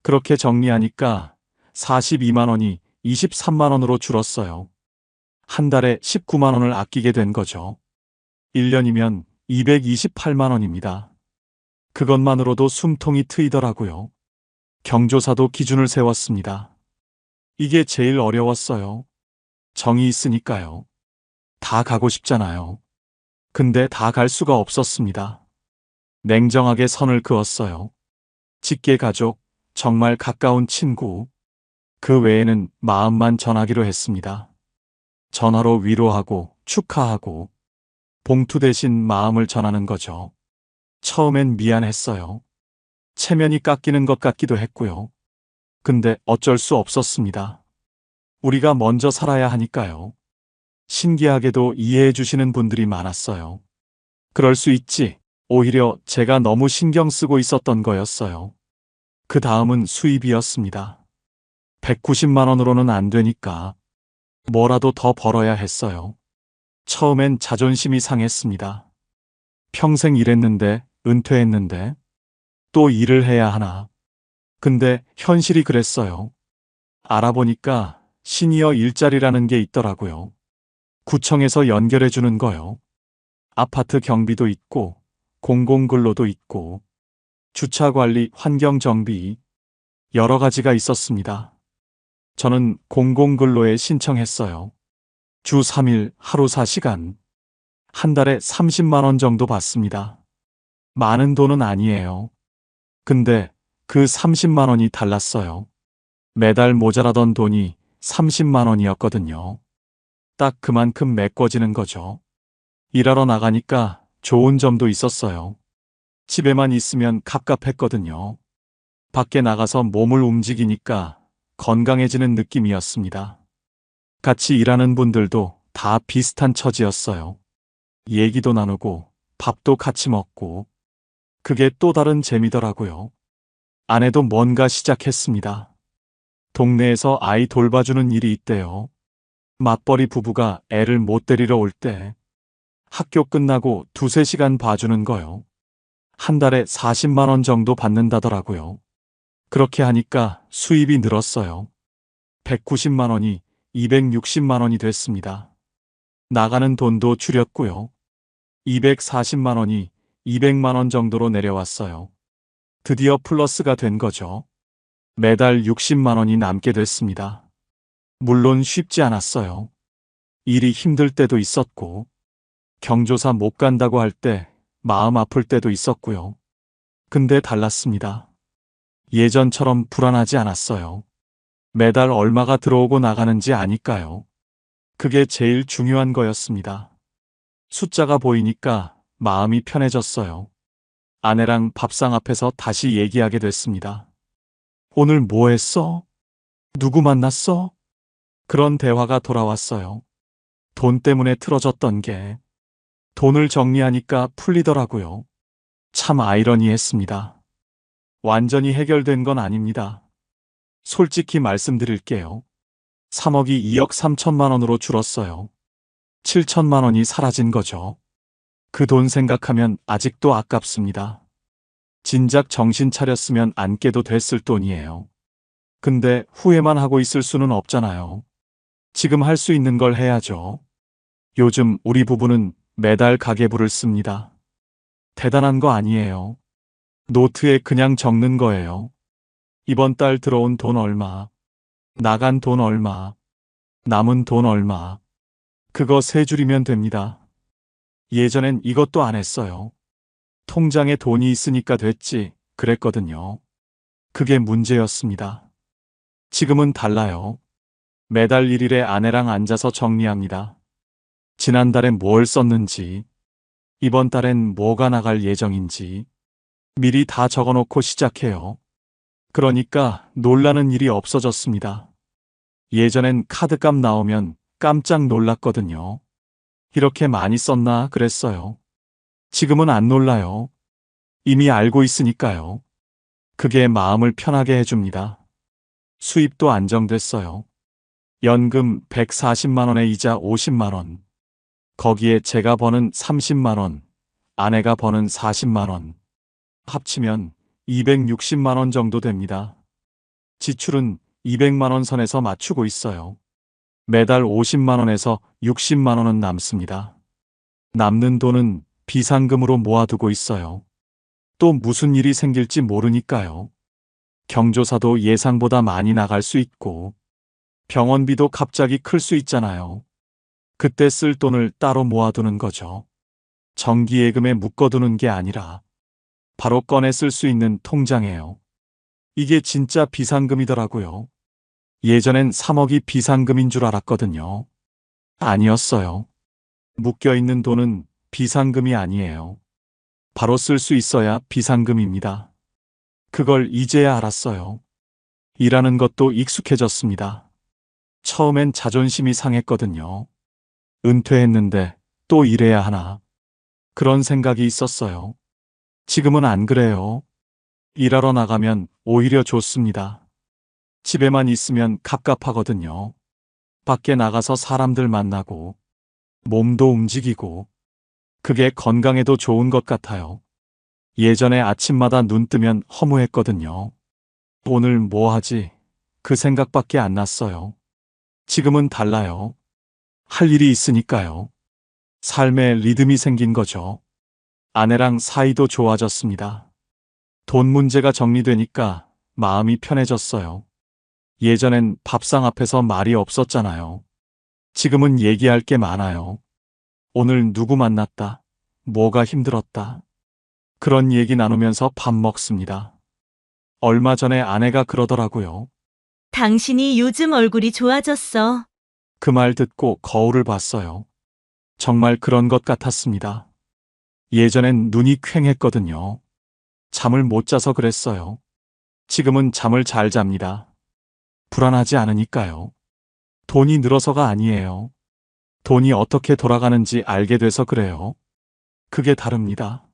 그렇게 정리하니까 42만 원이 23만 원으로 줄었어요. 한 달에 19만 원을 아끼게 된 거죠. 1년이면 228만 원입니다. 그것만으로도 숨통이 트이더라고요. 경조사도 기준을 세웠습니다. 이게 제일 어려웠어요. 정이 있으니까요. 다 가고 싶잖아요. 근데 다 갈 수가 없었습니다. 냉정하게 선을 그었어요. 직계 가족, 정말 가까운 친구. 그 외에는 마음만 전하기로 했습니다. 전화로 위로하고 축하하고 봉투 대신 마음을 전하는 거죠. 처음엔 미안했어요. 체면이 깎이는 것 같기도 했고요. 근데 어쩔 수 없었습니다. 우리가 먼저 살아야 하니까요. 신기하게도 이해해 주시는 분들이 많았어요. 그럴 수 있지. 오히려 제가 너무 신경 쓰고 있었던 거였어요. 그 다음은 수입이었습니다. 190만 원으로는 안 되니까 뭐라도 더 벌어야 했어요. 처음엔 자존심이 상했습니다. 평생 일했는데, 은퇴했는데, 또 일을 해야 하나. 근데 현실이 그랬어요. 알아보니까 시니어 일자리라는 게 있더라고요. 구청에서 연결해 주는 거요. 아파트 경비도 있고, 공공근로도 있고, 주차관리, 환경정비, 여러 가지가 있었습니다. 저는 공공근로에 신청했어요. 주 3일, 하루 4시간. 한 달에 30만 원 정도 받습니다. 많은 돈은 아니에요. 근데 그 30만 원이 달랐어요. 매달 모자라던 돈이 30만 원이었거든요. 딱 그만큼 메꿔지는 거죠. 일하러 나가니까 좋은 점도 있었어요. 집에만 있으면 갑갑했거든요. 밖에 나가서 몸을 움직이니까 건강해지는 느낌이었습니다. 같이 일하는 분들도 다 비슷한 처지였어요. 얘기도 나누고 밥도 같이 먹고 그게 또 다른 재미더라고요. 아내도 뭔가 시작했습니다. 동네에서 아이 돌봐주는 일이 있대요. 맞벌이 부부가 애를 못 데리러 올 때 학교 끝나고 2~3시간 봐주는 거요. 한 달에 40만 원 정도 받는다더라고요. 그렇게 하니까 수입이 늘었어요. 190만 원이 260만 원이 됐습니다. 나가는 돈도 줄였고요. 240만 원이 200만 원 정도로 내려왔어요. 드디어 플러스가 된 거죠. 매달 60만 원이 남게 됐습니다. 물론 쉽지 않았어요. 일이 힘들 때도 있었고, 경조사 못 간다고 할 때 마음 아플 때도 있었고요. 근데 달랐습니다. 예전처럼 불안하지 않았어요. 매달 얼마가 들어오고 나가는지 아니까요. 그게 제일 중요한 거였습니다. 숫자가 보이니까 마음이 편해졌어요. 아내랑 밥상 앞에서 다시 얘기하게 됐습니다. 오늘 뭐 했어? 누구 만났어? 그런 대화가 돌아왔어요. 돈 때문에 틀어졌던 게 돈을 정리하니까 풀리더라고요. 참 아이러니했습니다. 완전히 해결된 건 아닙니다. 솔직히 말씀드릴게요. 3억이 2억 3천만 원으로 줄었어요. 7천만 원이 사라진 거죠. 그 돈 생각하면 아직도 아깝습니다. 진작 정신 차렸으면 안 깨도 됐을 돈이에요. 근데 후회만 하고 있을 수는 없잖아요. 지금 할 수 있는 걸 해야죠. 요즘 우리 부부는 매달 가계부를 씁니다. 대단한 거 아니에요. 노트에 그냥 적는 거예요. 이번 달 들어온 돈 얼마, 나간 돈 얼마, 남은 돈 얼마. 그거 세 줄이면 됩니다. 예전엔 이것도 안 했어요. 통장에 돈이 있으니까 됐지, 그랬거든요. 그게 문제였습니다. 지금은 달라요. 매달 1일에 아내랑 앉아서 정리합니다. 지난달에 뭘 썼는지, 이번 달엔 뭐가 나갈 예정인지 미리 다 적어놓고 시작해요. 그러니까 놀라는 일이 없어졌습니다. 예전엔 카드값 나오면 깜짝 놀랐거든요. 이렇게 많이 썼나 그랬어요. 지금은 안 놀라요. 이미 알고 있으니까요. 그게 마음을 편하게 해줍니다. 수입도 안정됐어요. 연금 140만 원에 이자 50만 원. 거기에 제가 버는 30만 원, 아내가 버는 40만 원. 합치면 260만 원 정도 됩니다. 지출은 200만 원 선에서 맞추고 있어요. 매달 50만 원에서 60만 원은 남습니다. 남는 돈은 비상금으로 모아두고 있어요. 또 무슨 일이 생길지 모르니까요. 경조사도 예상보다 많이 나갈 수 있고, 병원비도 갑자기 클 수 있잖아요. 그때 쓸 돈을 따로 모아두는 거죠. 정기예금에 묶어두는 게 아니라 바로 꺼내 쓸 수 있는 통장이에요. 이게 진짜 비상금이더라고요. 예전엔 3억이 비상금인 줄 알았거든요. 아니었어요. 묶여있는 돈은 비상금이 아니에요. 바로 쓸 수 있어야 비상금입니다. 그걸 이제야 알았어요. 일하는 것도 익숙해졌습니다. 처음엔 자존심이 상했거든요. 은퇴했는데 또 일해야 하나. 그런 생각이 있었어요. 지금은 안 그래요. 일하러 나가면 오히려 좋습니다. 집에만 있으면 갑갑하거든요. 밖에 나가서 사람들 만나고, 몸도 움직이고, 그게 건강에도 좋은 것 같아요. 예전에 아침마다 눈 뜨면 허무했거든요. 오늘 뭐 하지? 그 생각밖에 안 났어요. 지금은 달라요. 할 일이 있으니까요. 삶에 리듬이 생긴 거죠. 아내랑 사이도 좋아졌습니다. 돈 문제가 정리되니까 마음이 편해졌어요. 예전엔 밥상 앞에서 말이 없었잖아요. 지금은 얘기할 게 많아요. 오늘 누구 만났다. 뭐가 힘들었다. 그런 얘기 나누면서 밥 먹습니다. 얼마 전에 아내가 그러더라고요. 당신이 요즘 얼굴이 좋아졌어. 그 말 듣고 거울을 봤어요. 정말 그런 것 같았습니다. 예전엔 눈이 퀭했거든요. 잠을 못 자서 그랬어요. 지금은 잠을 잘 잡니다. 불안하지 않으니까요. 돈이 늘어서가 아니에요. 돈이 어떻게 돌아가는지 알게 돼서 그래요. 그게 다릅니다.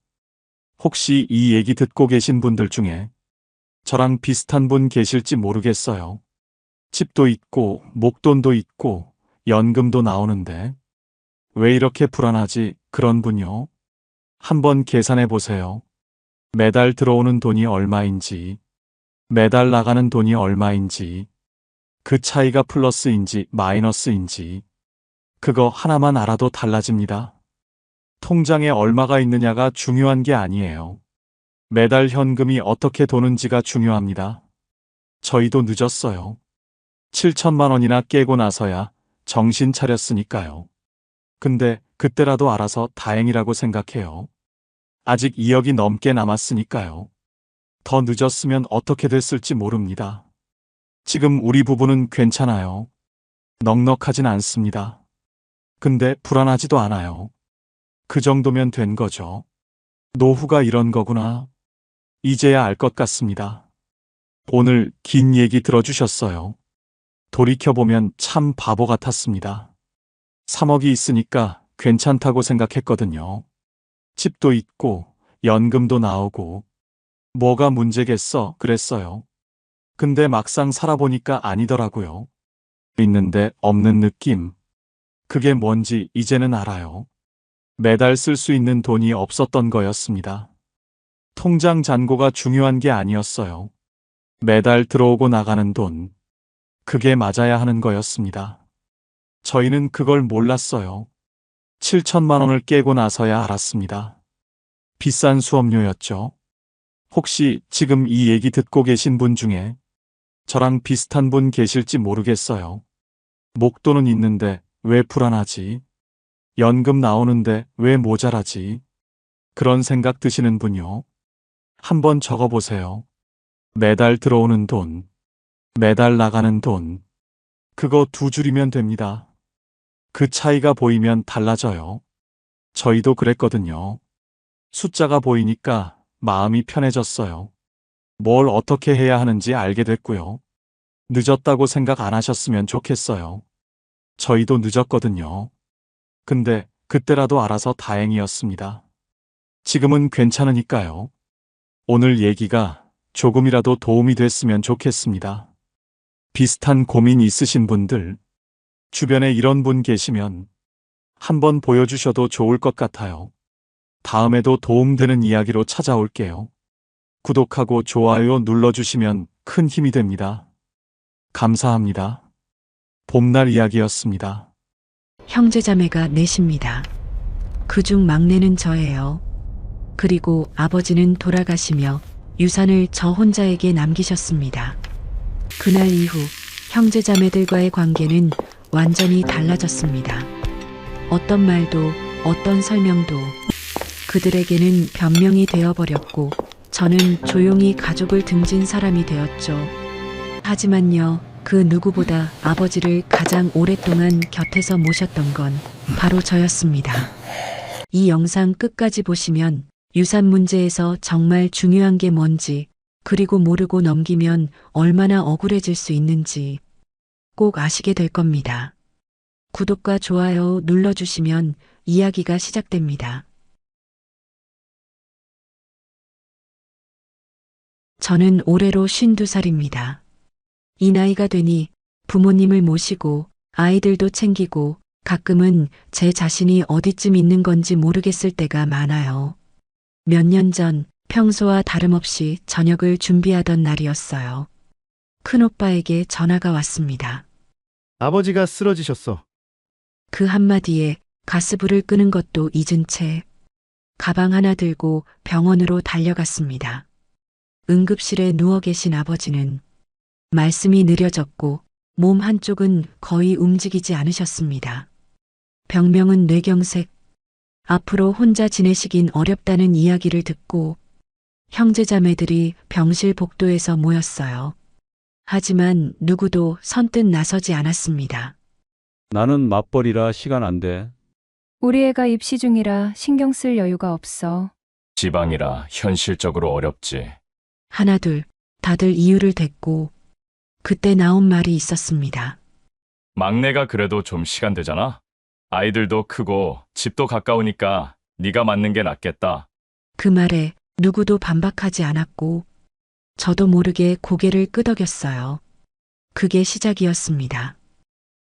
혹시 이 얘기 듣고 계신 분들 중에 저랑 비슷한 분 계실지 모르겠어요. 집도 있고 목돈도 있고 연금도 나오는데 왜 이렇게 불안하지? 그런 분요. 한번 계산해 보세요. 매달 들어오는 돈이 얼마인지, 매달 나가는 돈이 얼마인지, 그 차이가 플러스인지 마이너스인지, 그거 하나만 알아도 달라집니다. 통장에 얼마가 있느냐가 중요한 게 아니에요. 매달 현금이 어떻게 도는지가 중요합니다. 저희도 늦었어요. 7천만 원이나 깨고 나서야 정신 차렸으니까요. 근데 그때라도 알아서 다행이라고 생각해요. 아직 2억이 넘게 남았으니까요. 더 늦었으면 어떻게 됐을지 모릅니다. 지금 우리 부부는 괜찮아요. 넉넉하진 않습니다. 근데 불안하지도 않아요. 그 정도면 된 거죠. 노후가 이런 거구나. 이제야 알 것 같습니다. 오늘 긴 얘기 들어주셨어요. 돌이켜보면 참 바보 같았습니다. 3억이 있으니까 괜찮다고 생각했거든요. 집도 있고 연금도 나오고 뭐가 문제겠어 그랬어요. 근데 막상 살아보니까 아니더라고요. 있는데 없는 느낌. 그게 뭔지 이제는 알아요. 매달 쓸 수 있는 돈이 없었던 거였습니다. 통장 잔고가 중요한 게 아니었어요. 매달 들어오고 나가는 돈. 그게 맞아야 하는 거였습니다. 저희는 그걸 몰랐어요. 7천만 원을 깨고 나서야 알았습니다. 비싼 수업료였죠. 혹시 지금 이 얘기 듣고 계신 분 중에 저랑 비슷한 분 계실지 모르겠어요. 목돈은 있는데 왜 불안하지? 연금 나오는데 왜 모자라지? 그런 생각 드시는 분요. 한번 적어보세요. 매달 들어오는 돈, 매달 나가는 돈. 그거 두 줄이면 됩니다. 그 차이가 보이면 달라져요. 저희도 그랬거든요. 숫자가 보이니까 마음이 편해졌어요. 뭘 어떻게 해야 하는지 알게 됐고요. 늦었다고 생각 안 하셨으면 좋겠어요. 저희도 늦었거든요. 근데 그때라도 알아서 다행이었습니다. 지금은 괜찮으니까요. 오늘 얘기가 조금이라도 도움이 됐으면 좋겠습니다. 비슷한 고민 있으신 분들, 주변에 이런 분 계시면 한번 보여주셔도 좋을 것 같아요. 다음에도 도움되는 이야기로 찾아올게요. 구독하고 좋아요 눌러주시면 큰 힘이 됩니다. 감사합니다. 봄날 이야기였습니다. 형제자매가 넷입니다. 그중 막내는 저예요. 그리고 아버지는 돌아가시며 유산을 저 혼자에게 남기셨습니다. 그날 이후 형제자매들과의 관계는 완전히 달라졌습니다. 어떤 말도 어떤 설명도 그들에게는 변명이 되어버렸고 저는 조용히 가족을 등진 사람이 되었죠. 하지만요, 그 누구보다 아버지를 가장 오랫동안 곁에서 모셨던 건 바로 저였습니다. 이 영상 끝까지 보시면 유산 문제에서 정말 중요한 게 뭔지, 그리고 모르고 넘기면 얼마나 억울해질 수 있는지 꼭 아시게 될 겁니다. 구독과 좋아요 눌러주시면 이야기가 시작됩니다. 저는 올해로 52살입니다. 이 나이가 되니 부모님을 모시고 아이들도 챙기고 가끔은 제 자신이 어디쯤 있는 건지 모르겠을 때가 많아요. 몇 년 전 평소와 다름없이 저녁을 준비하던 날이었어요. 큰오빠에게 전화가 왔습니다. 아버지가 쓰러지셨어. 그 한마디에 가스불을 끄는 것도 잊은 채 가방 하나 들고 병원으로 달려갔습니다. 응급실에 누워 계신 아버지는 말씀이 느려졌고 몸 한쪽은 거의 움직이지 않으셨습니다. 병명은 뇌경색. 앞으로 혼자 지내시긴 어렵다는 이야기를 듣고 형제자매들이 병실 복도에서 모였어요. 하지만 누구도 선뜻 나서지 않았습니다. 나는 맞벌이라 시간 안 돼. 우리 애가 입시 중이라 신경 쓸 여유가 없어. 지방이라 현실적으로 어렵지. 하나둘 다들 이유를 댔고 그때 나온 말이 있었습니다. 막내가 그래도 좀 시간 되잖아. 아이들도 크고 집도 가까우니까 네가 맡는 게 낫겠다. 그 말에 누구도 반박하지 않았고 저도 모르게 고개를 끄덕였어요. 그게 시작이었습니다.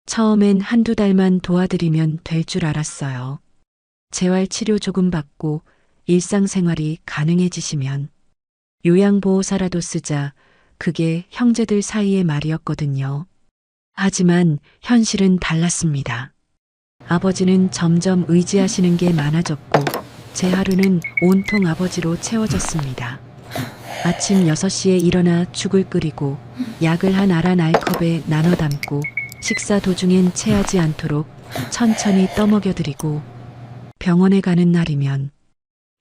처음엔 한두 달만 도와드리면 될 줄 알았어요. 재활치료 조금 받고 일상생활이 가능해지시면 요양보호사라도 쓰자, 그게 형제들 사이의 말이었거든요. 하지만 현실은 달랐습니다. 아버지는 점점 의지하시는 게 많아졌고 제 하루는 온통 아버지로 채워졌습니다. 아침 6시에 일어나 죽을 끓이고 약을 한 알한 알컵에 나눠 담고 식사 도중엔 체하지 않도록 천천히 떠먹여드리고 병원에 가는 날이면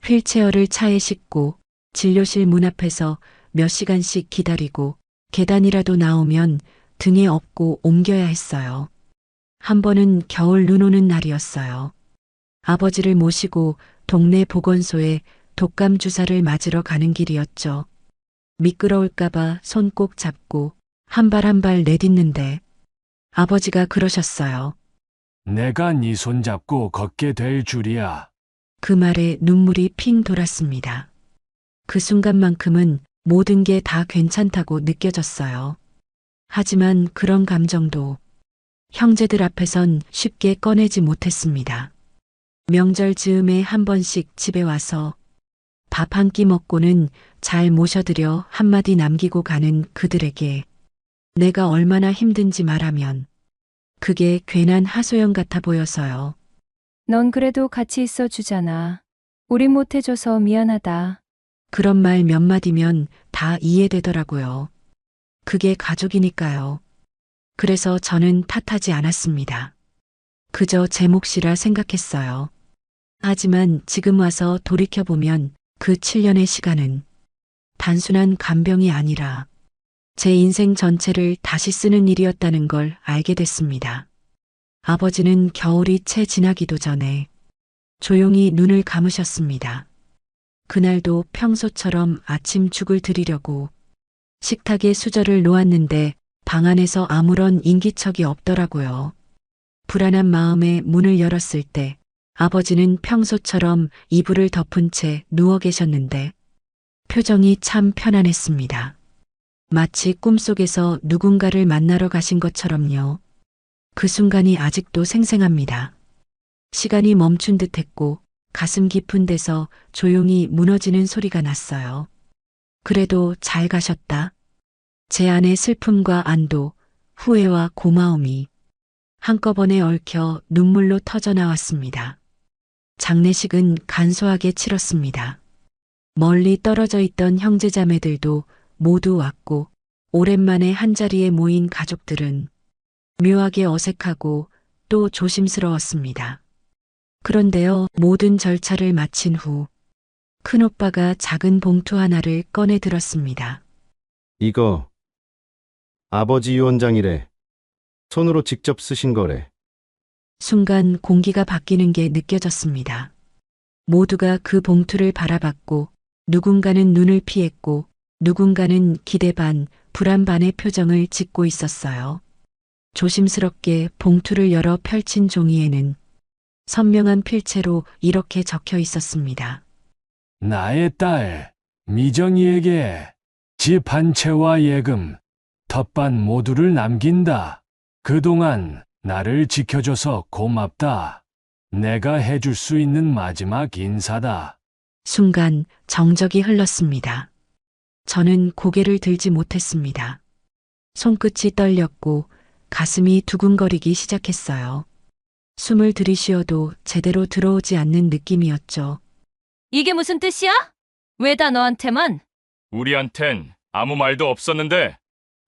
휠체어를 차에 싣고 진료실 문 앞에서 몇 시간씩 기다리고 계단이라도 나오면 등에 업고 옮겨야 했어요. 한 번은 겨울 눈 오는 날이었어요. 아버지를 모시고 동네 보건소에 독감 주사를 맞으러 가는 길이었죠. 미끄러울까봐 손 꼭 잡고 한 발 한 발 내딛는데 아버지가 그러셨어요. 내가 네 손 잡고 걷게 될 줄이야. 그 말에 눈물이 핑 돌았습니다. 그 순간만큼은 모든 게 다 괜찮다고 느껴졌어요. 하지만 그런 감정도 형제들 앞에선 쉽게 꺼내지 못했습니다. 명절 즈음에 한 번씩 집에 와서 밥 한 끼 먹고는 잘 모셔드려 한마디 남기고 가는 그들에게 내가 얼마나 힘든지 말하면 그게 괜한 하소연 같아 보여서요. 넌 그래도 같이 있어 주잖아. 우리 못해줘서 미안하다. 그런 말 몇 마디면 다 이해되더라고요. 그게 가족이니까요. 그래서 저는 탓하지 않았습니다. 그저 제 몫이라 생각했어요. 하지만 지금 와서 돌이켜보면 그 7년의 시간은 단순한 간병이 아니라 제 인생 전체를 다시 쓰는 일이었다는 걸 알게 됐습니다. 아버지는 겨울이 채 지나기도 전에 조용히 눈을 감으셨습니다. 그날도 평소처럼 아침 죽을 드리려고 식탁에 수저를 놓았는데 방 안에서 아무런 인기척이 없더라고요. 불안한 마음에 문을 열었을 때 아버지는 평소처럼 이불을 덮은 채 누워 계셨는데 표정이 참 편안했습니다. 마치 꿈속에서 누군가를 만나러 가신 것처럼요. 그 순간이 아직도 생생합니다. 시간이 멈춘 듯 했고 가슴 깊은 데서 조용히 무너지는 소리가 났어요. 그래도 잘 가셨다. 제 안의 슬픔과 안도, 후회와 고마움이 한꺼번에 얽혀 눈물로 터져 나왔습니다. 장례식은 간소하게 치렀습니다. 멀리 떨어져 있던 형제자매들도 모두 왔고 오랜만에 한자리에 모인 가족들은 묘하게 어색하고 또 조심스러웠습니다. 그런데요, 모든 절차를 마친 후 큰오빠가 작은 봉투 하나를 꺼내 들었습니다. 이거 아버지 유언장이래. 손으로 직접 쓰신 거래. 순간 공기가 바뀌는 게 느껴졌습니다. 모두가 그 봉투를 바라봤고 누군가는 눈을 피했고 누군가는 기대 반, 불안 반의 표정을 짓고 있었어요. 조심스럽게 봉투를 열어 펼친 종이에는 선명한 필체로 이렇게 적혀 있었습니다. 나의 딸 미정이에게 집 한 채와 예금, 텃밭 모두를 남긴다. 그동안 나를 지켜줘서 고맙다. 내가 해줄 수 있는 마지막 인사다. 순간 정적이 흘렀습니다. 저는 고개를 들지 못했습니다. 손끝이 떨렸고 가슴이 두근거리기 시작했어요. 숨을 들이쉬어도 제대로 들어오지 않는 느낌이었죠. 이게 무슨 뜻이야? 왜 다 너한테만? 우리한텐 아무 말도 없었는데.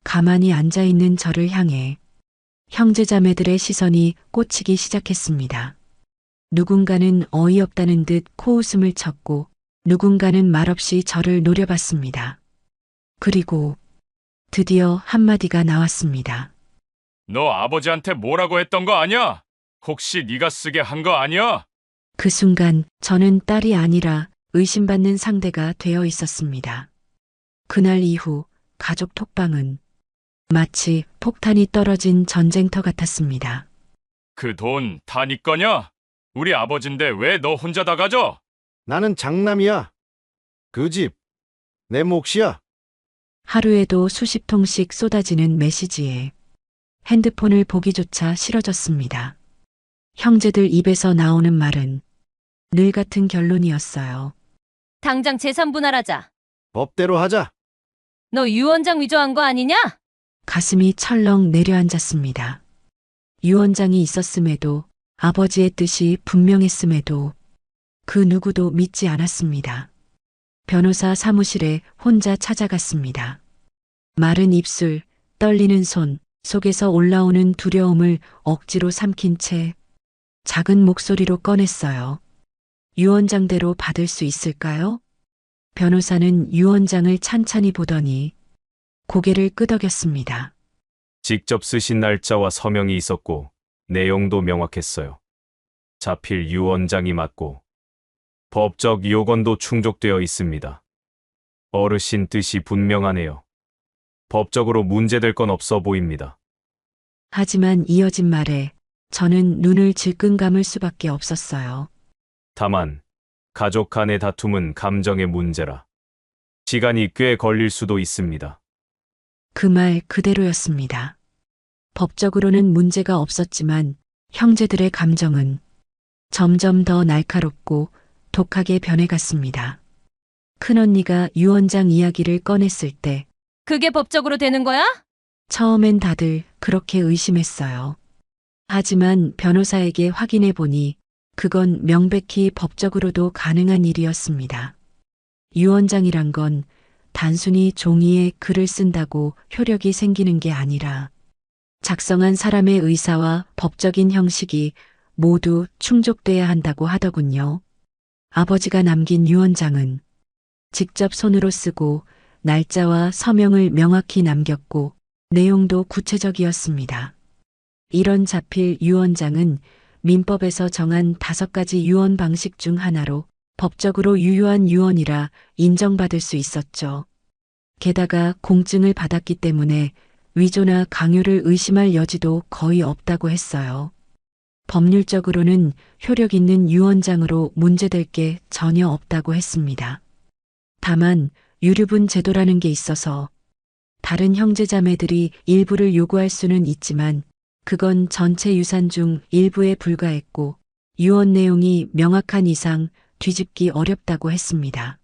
가만히 앉아있는 저를 향해 형제자매들의 시선이 꽂히기 시작했습니다. 누군가는 어이없다는 듯 코웃음을 쳤고 누군가는 말없이 저를 노려봤습니다. 그리고 드디어 한마디가 나왔습니다. 너 아버지한테 뭐라고 했던 거 아니야? 혹시 네가 쓰게 한 거 아니야? 그 순간 저는 딸이 아니라 의심받는 상대가 되어 있었습니다. 그날 이후 가족 톡방은 마치 폭탄이 떨어진 전쟁터 같았습니다. 그 돈 다 네 거냐? 우리 아버진데 왜 너 혼자 다 가져? 나는 장남이야. 그 집 내 몫이야. 하루에도 수십 통씩 쏟아지는 메시지에 핸드폰을 보기조차 싫어졌습니다. 형제들 입에서 나오는 말은 늘 같은 결론이었어요. 당장 재산 분할하자. 법대로 하자. 너 유언장 위조한 거 아니냐? 가슴이 철렁 내려앉았습니다. 유언장이 있었음에도 아버지의 뜻이 분명했음에도 그 누구도 믿지 않았습니다. 변호사 사무실에 혼자 찾아갔습니다. 마른 입술, 떨리는 손, 속에서 올라오는 두려움을 억지로 삼킨 채 작은 목소리로 꺼냈어요. 유언장대로 받을 수 있을까요? 변호사는 유언장을 찬찬히 보더니 고개를 끄덕였습니다. 직접 쓰신 날짜와 서명이 있었고 내용도 명확했어요. 자필 유언장이 맞고 법적 요건도 충족되어 있습니다. 어르신 뜻이 분명하네요. 법적으로 문제될 건 없어 보입니다. 하지만 이어진 말에 저는 눈을 질끈 감을 수밖에 없었어요. 다만 가족 간의 다툼은 감정의 문제라 시간이 꽤 걸릴 수도 있습니다. 그 말 그대로였습니다. 법적으로는 문제가 없었지만 형제들의 감정은 점점 더 날카롭고 독하게 변해갔습니다. 큰언니가 유언장 이야기를 꺼냈을 때 그게 법적으로 되는 거야? 처음엔 다들 그렇게 의심했어요. 하지만 변호사에게 확인해 보니 그건 명백히 법적으로도 가능한 일이었습니다. 유언장이란 건 단순히 종이에 글을 쓴다고 효력이 생기는 게 아니라 작성한 사람의 의사와 법적인 형식이 모두 충족돼야 한다고 하더군요. 아버지가 남긴 유언장은 직접 손으로 쓰고 날짜와 서명을 명확히 남겼고 내용도 구체적이었습니다. 이런 자필 유언장은 민법에서 정한 5가지 유언 방식 중 하나로 법적으로 유효한 유언이라 인정받을 수 있었죠. 게다가 공증을 받았기 때문에 위조나 강요를 의심할 여지도 거의 없다고 했어요. 법률적으로는 효력 있는 유언장으로 문제될 게 전혀 없다고 했습니다. 다만 유류분 제도라는 게 있어서 다른 형제자매들이 일부를 요구할 수는 있지만 그건 전체 유산 중 일부에 불과했고 유언 내용이 명확한 이상 뒤집기 어렵다고 했습니다.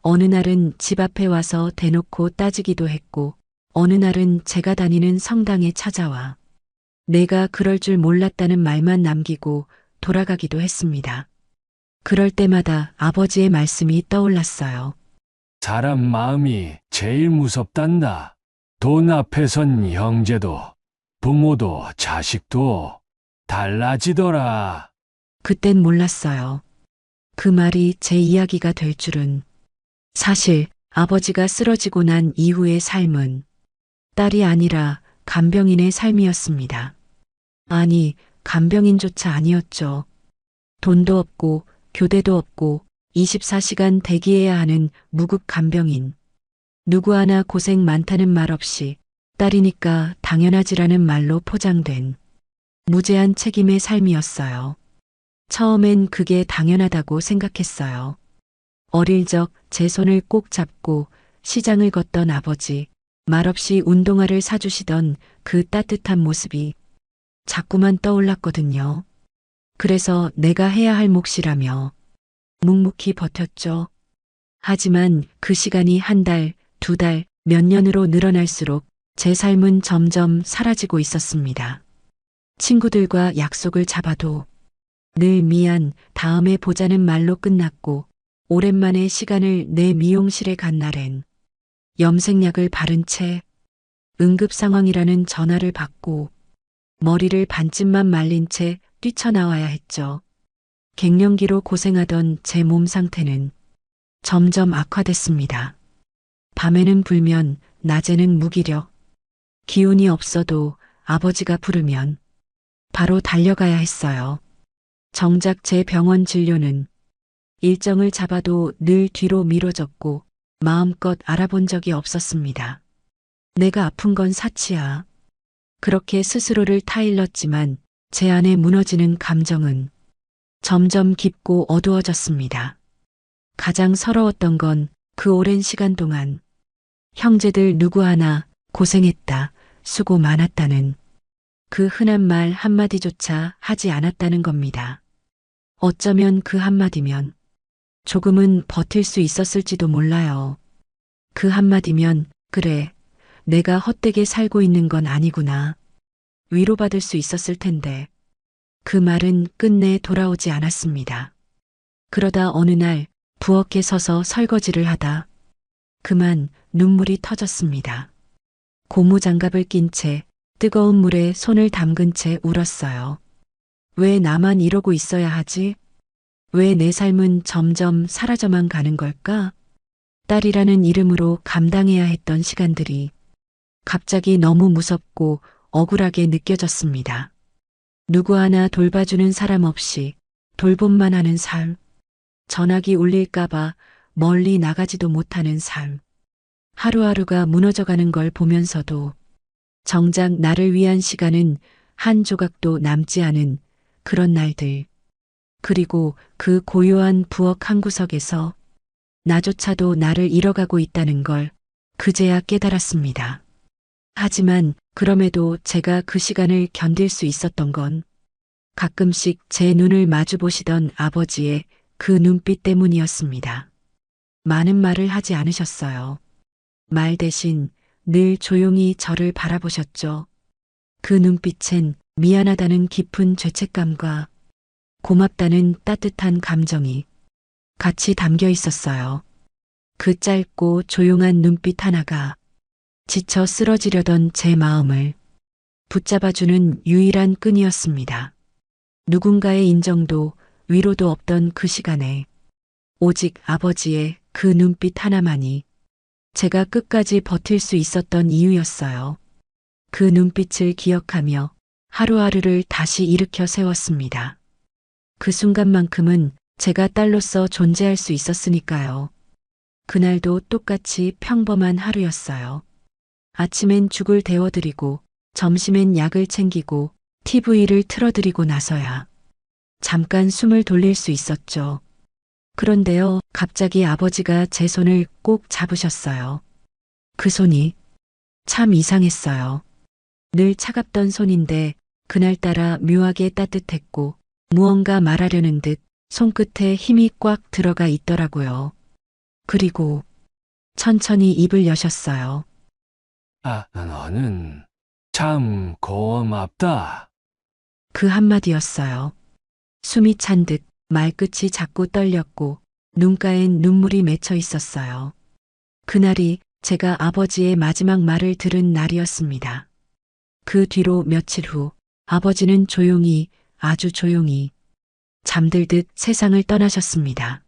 어느 날은 집 앞에 와서 대놓고 따지기도 했고 어느 날은 제가 다니는 성당에 찾아와 내가 그럴 줄 몰랐다는 말만 남기고 돌아가기도 했습니다. 그럴 때마다 아버지의 말씀이 떠올랐어요. 사람 마음이 제일 무섭단다. 돈 앞에선 형제도, 부모도, 자식도 달라지더라. 그땐 몰랐어요. 그 말이 제 이야기가 될 줄은. 사실 아버지가 쓰러지고 난 이후의 삶은 딸이 아니라 간병인의 삶이었습니다. 아니, 간병인조차 아니었죠. 돈도 없고 교대도 없고 24시간 대기해야 하는 무급 간병인. 누구 하나 고생 많다는 말 없이 딸이니까 당연하지라는 말로 포장된 무제한 책임의 삶이었어요. 처음엔 그게 당연하다고 생각했어요. 어릴 적 제 손을 꼭 잡고 시장을 걷던 아버지, 말없이 운동화를 사주시던 그 따뜻한 모습이 자꾸만 떠올랐거든요. 그래서 내가 해야 할 몫이라며 묵묵히 버텼죠. 하지만 그 시간이 한 달, 두 달, 몇 년으로 늘어날수록 제 삶은 점점 사라지고 있었습니다. 친구들과 약속을 잡아도 늘 미안, 다음에 보자는 말로 끝났고 오랜만에 시간을 내 미용실에 간 날엔 염색약을 바른 채 응급 상황이라는 전화를 받고 머리를 반쯤만 말린 채 뛰쳐나와야 했죠. 갱년기로 고생하던 제 몸 상태는 점점 악화됐습니다. 밤에는 불면, 낮에는 무기력. 기운이 없어도 아버지가 부르면 바로 달려가야 했어요. 정작 제 병원 진료는 일정을 잡아도 늘 뒤로 미뤄졌고 마음껏 알아본 적이 없었습니다. 내가 아픈 건 사치야. 그렇게 스스로를 타일렀지만 제 안에 무너지는 감정은 점점 깊고 어두워졌습니다. 가장 서러웠던 건 그 오랜 시간 동안 형제들 누구 하나 고생했다, 수고 많았다는 그 흔한 말 한마디조차 하지 않았다는 겁니다. 어쩌면 그 한마디면 조금은 버틸 수 있었을지도 몰라요. 그 한마디면 그래, 내가 헛되게 살고 있는 건 아니구나. 위로받을 수 있었을 텐데 그 말은 끝내 돌아오지 않았습니다. 그러다 어느 날 부엌에 서서 설거지를 하다 그만 눈물이 터졌습니다. 고무장갑을 낀 채 뜨거운 물에 손을 담근 채 울었어요. 왜 나만 이러고 있어야 하지? 왜 내 삶은 점점 사라져만 가는 걸까? 딸이라는 이름으로 감당해야 했던 시간들이 갑자기 너무 무섭고 억울하게 느껴졌습니다. 누구 하나 돌봐주는 사람 없이 돌봄만 하는 삶. 전화기 울릴까봐 멀리 나가지도 못하는 삶. 하루하루가 무너져가는 걸 보면서도 정작 나를 위한 시간은 한 조각도 남지 않은 그런 날들. 그리고 그 고요한 부엌 한 구석에서 나조차도 나를 잃어가고 있다는 걸 그제야 깨달았습니다. 하지만 그럼에도 제가 그 시간을 견딜 수 있었던 건 가끔씩 제 눈을 마주 보시던 아버지의 그 눈빛 때문이었습니다. 많은 말을 하지 않으셨어요. 말 대신 늘 조용히 저를 바라보셨죠. 그 눈빛엔 미안하다는 깊은 죄책감과 고맙다는 따뜻한 감정이 같이 담겨 있었어요. 그 짧고 조용한 눈빛 하나가 지쳐 쓰러지려던 제 마음을 붙잡아주는 유일한 끈이었습니다. 누군가의 인정도 위로도 없던 그 시간에 오직 아버지의 그 눈빛 하나만이 제가 끝까지 버틸 수 있었던 이유였어요. 그 눈빛을 기억하며 하루하루를 다시 일으켜 세웠습니다. 그 순간만큼은 제가 딸로서 존재할 수 있었으니까요. 그날도 똑같이 평범한 하루였어요. 아침엔 죽을 데워드리고 점심엔 약을 챙기고 TV를 틀어드리고 나서야 잠깐 숨을 돌릴 수 있었죠. 그런데요, 갑자기 아버지가 제 손을 꼭 잡으셨어요. 그 손이 참 이상했어요. 늘 차갑던 손인데 그날따라 묘하게 따뜻했고 무언가 말하려는 듯 손끝에 힘이 꽉 들어가 있더라고요. 그리고 천천히 입을 여셨어요. 너는 참 고맙다. 그 한마디였어요. 숨이 찬 듯 말끝이 자꾸 떨렸고 눈가엔 눈물이 맺혀 있었어요. 그날이 제가 아버지의 마지막 말을 들은 날이었습니다. 그 뒤로 며칠 후 아버지는 조용히, 아주 조용히 잠들듯 세상을 떠나셨습니다.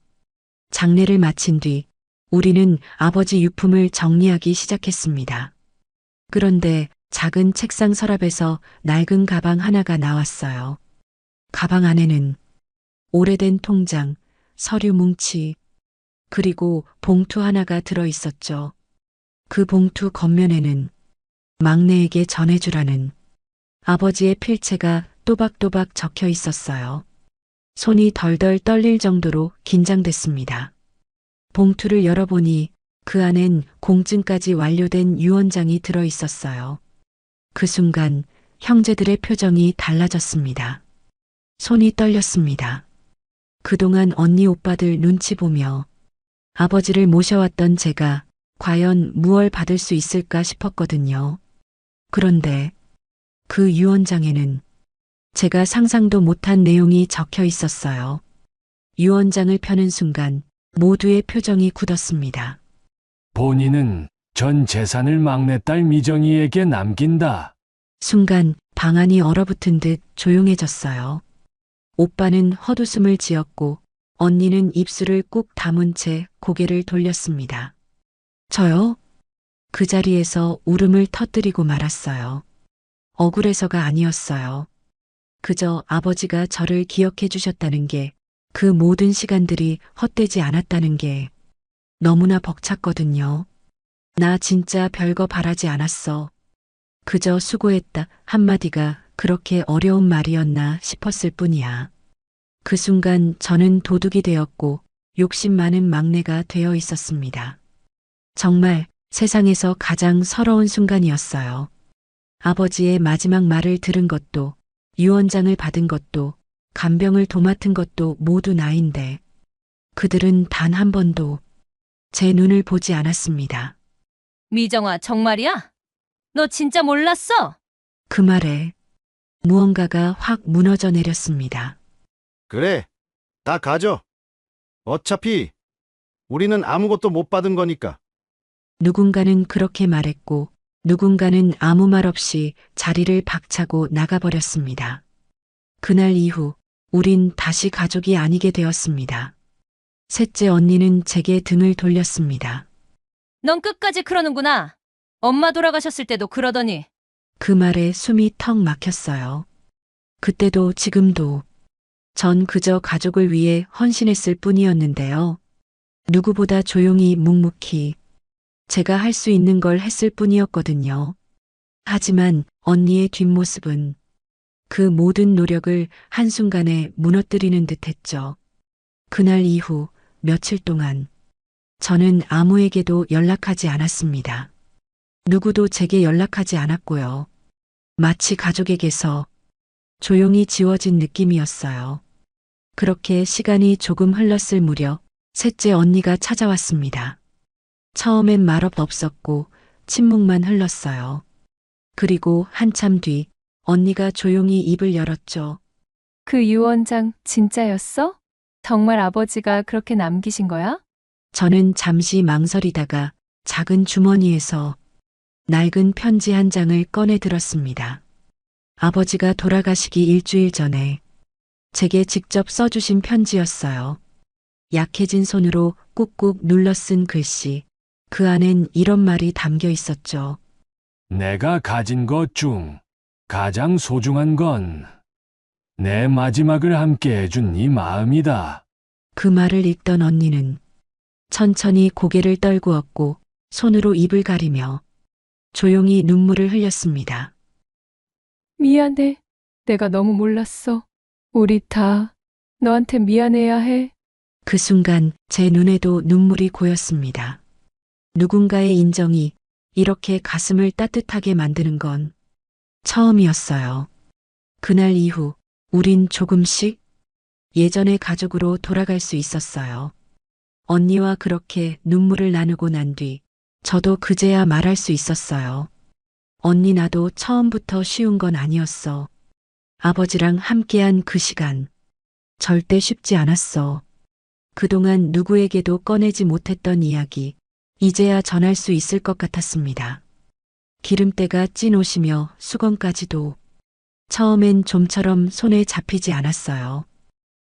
장례를 마친 뒤 우리는 아버지 유품을 정리하기 시작했습니다. 그런데 작은 책상 서랍에서 낡은 가방 하나가 나왔어요. 가방 안에는 오래된 통장, 서류 뭉치, 그리고 봉투 하나가 들어 있었죠. 그 봉투 겉면에는 막내에게 전해주라는 아버지의 필체가 또박또박 적혀 있었어요. 손이 덜덜 떨릴 정도로 긴장됐습니다. 봉투를 열어보니 그 안엔 공증까지 완료된 유언장이 들어 있었어요. 그 순간 형제들의 표정이 달라졌습니다. 손이 떨렸습니다. 그동안 언니 오빠들 눈치 보며 아버지를 모셔왔던 제가 과연 무얼 받을 수 있을까 싶었거든요. 그런데 그 유언장에는 제가 상상도 못한 내용이 적혀 있었어요. 유언장을 펴는 순간 모두의 표정이 굳었습니다. 본인은 전 재산을 막내딸 미정이에게 남긴다. 순간 방 안이 얼어붙은 듯 조용해졌어요. 오빠는 헛웃음을 지었고 언니는 입술을 꾹 다문 채 고개를 돌렸습니다. 저요? 그 자리에서 울음을 터뜨리고 말았어요. 억울해서가 아니었어요. 그저 아버지가 저를 기억해 주셨다는 게, 그 모든 시간들이 헛되지 않았다는 게 너무나 벅찼거든요. 나 진짜 별거 바라지 않았어. 그저 수고했다 한마디가 그렇게 어려운 말이었나 싶었을 뿐이야. 그 순간 저는 도둑이 되었고 욕심 많은 막내가 되어 있었습니다. 정말 세상에서 가장 서러운 순간이었어요. 아버지의 마지막 말을 들은 것도, 유언장을 받은 것도, 간병을 도맡은 것도 모두 나인데 그들은 단 한 번도 제 눈을 보지 않았습니다. 미정아, 정말이야? 너 진짜 몰랐어? 그 말에 무언가가 확 무너져 내렸습니다. 그래, 다 가져. 어차피 우리는 아무것도 못 받은 거니까. 누군가는 그렇게 말했고 누군가는 아무 말 없이 자리를 박차고 나가버렸습니다. 그날 이후 우린 다시 가족이 아니게 되었습니다. 셋째 언니는 제게 등을 돌렸습니다. 넌 끝까지 그러는구나. 엄마 돌아가셨을 때도 그러더니. 그 말에 숨이 턱 막혔어요. 그때도 지금도 전 그저 가족을 위해 헌신했을 뿐이었는데요. 누구보다 조용히 묵묵히 제가 할 수 있는 걸 했을 뿐이었거든요. 하지만 언니의 뒷모습은 그 모든 노력을 한순간에 무너뜨리는 듯 했죠. 그날 이후 며칠 동안 저는 아무에게도 연락하지 않았습니다. 누구도 제게 연락하지 않았고요. 마치 가족에게서 조용히 지워진 느낌이었어요. 그렇게 시간이 조금 흘렀을 무렵 셋째 언니가 찾아왔습니다. 처음엔 말업 없었고 침묵만 흘렀어요. 그리고 한참 뒤 언니가 조용히 입을 열었죠. 그 유언장 진짜였어? 정말 아버지가 그렇게 남기신 거야? 저는 잠시 망설이다가 작은 주머니에서 낡은 편지 한 장을 꺼내 들었습니다. 아버지가 돌아가시기 일주일 전에 제게 직접 써주신 편지였어요. 약해진 손으로 꾹꾹 눌러 쓴 글씨, 그 안엔 이런 말이 담겨 있었죠. 내가 가진 것 중 가장 소중한 건 내 마지막을 함께 해준 이 마음이다. 그 말을 읽던 언니는 천천히 고개를 떨구었고 손으로 입을 가리며 조용히 눈물을 흘렸습니다. 미안해. 내가 너무 몰랐어. 우리 다 너한테 미안해야 해. 그 순간 제 눈에도 눈물이 고였습니다. 누군가의 인정이 이렇게 가슴을 따뜻하게 만드는 건 처음이었어요. 그날 이후 우린 조금씩 예전의 가족으로 돌아갈 수 있었어요. 언니와 그렇게 눈물을 나누고 난 뒤 저도 그제야 말할 수 있었어요. 언니 나도 처음부터 쉬운 건 아니었어. 아버지랑 함께한 그 시간 절대 쉽지 않았어. 그동안 누구에게도 꺼내지 못했던 이야기 이제야 전할 수 있을 것 같았습니다. 기름때가 찐 옷이며 수건까지도 처음엔 좀처럼 손에 잡히지 않았어요.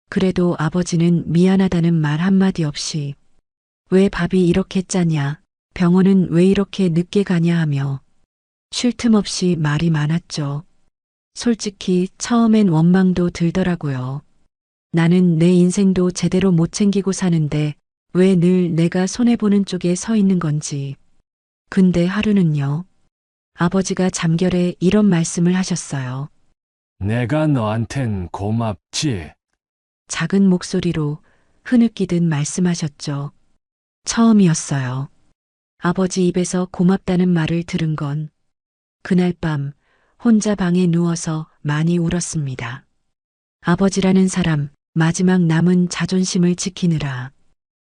그래도 아버지는 미안하다는 말 한마디 없이 왜 밥이 이렇게 짜냐, 병원은 왜 이렇게 늦게 가냐 하며 쉴 틈 없이 말이 많았죠. 솔직히 처음엔 원망도 들더라고요. 나는 내 인생도 제대로 못 챙기고 사는데 왜 늘 내가 손해보는 쪽에 서 있는 건지. 근데 하루는요. 아버지가 잠결에 이런 말씀을 하셨어요. 내가 너한텐 고맙지. 작은 목소리로 흐느끼듯 말씀하셨죠. 처음이었어요. 아버지 입에서 고맙다는 말을 들은 건 그날 밤 혼자 방에 누워서 많이 울었습니다. 아버지라는 사람 마지막 남은 자존심을 지키느라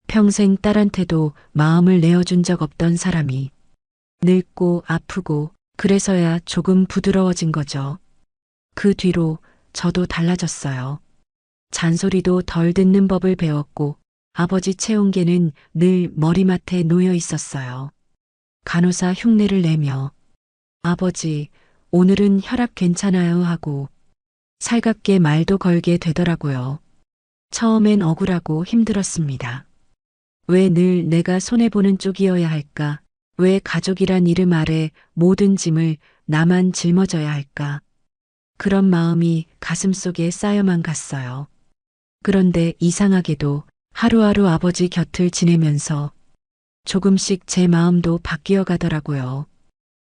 평생 딸한테도 마음을 내어준 적 없던 사람이 늙고 아프고 그래서야 조금 부드러워진 거죠. 그 뒤로 저도 달라졌어요. 잔소리도 덜 듣는 법을 배웠고 아버지 체온계는 늘 머리맡에 놓여 있었어요. 간호사 흉내를 내며 아버지 오늘은 혈압 괜찮아요 하고 살갑게 말도 걸게 되더라고요. 처음엔 억울하고 힘들었습니다. 왜 늘 내가 손해보는 쪽이어야 할까? 왜 가족이란 이름 아래 모든 짐을 나만 짊어져야 할까? 그런 마음이 가슴속에 쌓여만 갔어요. 그런데 이상하게도 하루하루 아버지 곁을 지내면서 조금씩 제 마음도 바뀌어 가더라고요.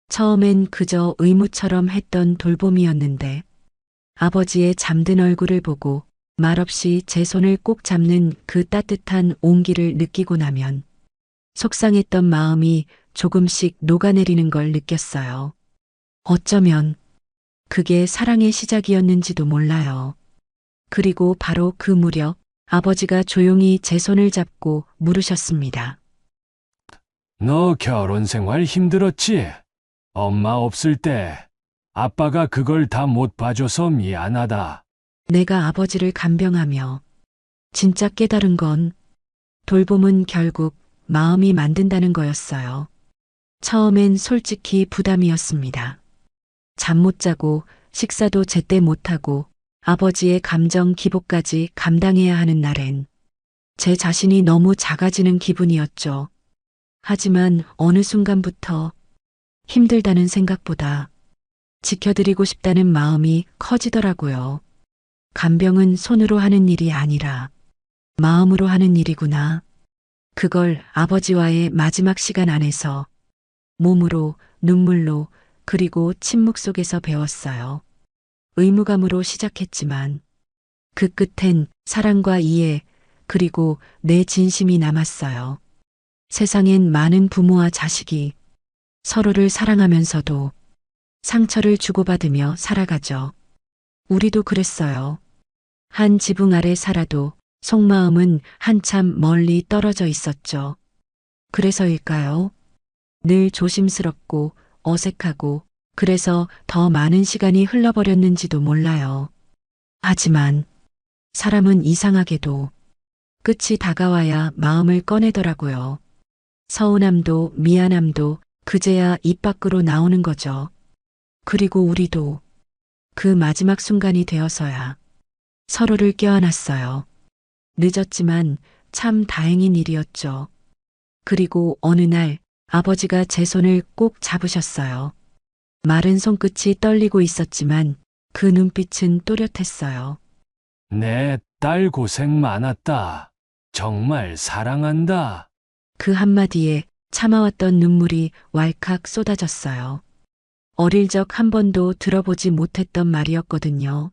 처음엔 그저 의무처럼 했던 돌봄이었는데 아버지의 잠든 얼굴을 보고 말없이 제 손을 꼭 잡는 그 따뜻한 온기를 느끼고 나면 속상했던 마음이 조금씩 녹아내리는 걸 느꼈어요. 어쩌면 그게 사랑의 시작이었는지도 몰라요. 그리고 바로 그 무렵 아버지가 조용히 제 손을 잡고 물으셨습니다. 너 결혼 생활 힘들었지? 엄마 없을 때 아빠가 그걸 다 못 봐줘서 미안하다. 내가 아버지를 간병하며 진짜 깨달은 건 돌봄은 결국 마음이 만든다는 거였어요. 처음엔 솔직히 부담이었습니다. 잠 못 자고 식사도 제때 못하고 아버지의 감정 기복까지 감당해야 하는 날엔 제 자신이 너무 작아지는 기분이었죠. 하지만 어느 순간부터 힘들다는 생각보다 지켜드리고 싶다는 마음이 커지더라고요. 간병은 손으로 하는 일이 아니라 마음으로 하는 일이구나. 그걸 아버지와의 마지막 시간 안에서 몸으로, 눈물로, 그리고 침묵 속에서 배웠어요. 의무감으로 시작했지만 그 끝엔 사랑과 이해, 그리고 내 진심이 남았어요. 세상엔 많은 부모와 자식이 서로를 사랑하면서도 상처를 주고받으며 살아가죠. 우리도 그랬어요. 한 지붕 아래 살아도 속마음은 한참 멀리 떨어져 있었죠. 그래서일까요? 늘 조심스럽고 어색하고 그래서 더 많은 시간이 흘러버렸는지도 몰라요. 하지만 사람은 이상하게도 끝이 다가와야 마음을 꺼내더라고요. 서운함도 미안함도 그제야 입 밖으로 나오는 거죠. 그리고 우리도 그 마지막 순간이 되어서야 서로를 껴안았어요. 늦었지만 참 다행인 일이었죠. 그리고 어느 날 아버지가 제 손을 꼭 잡으셨어요. 마른 손끝이 떨리고 있었지만 그 눈빛은 또렷했어요. 내 딸 고생 많았다. 정말 사랑한다. 그 한마디에 참아왔던 눈물이 왈칵 쏟아졌어요. 어릴 적 한 번도 들어보지 못했던 말이었거든요.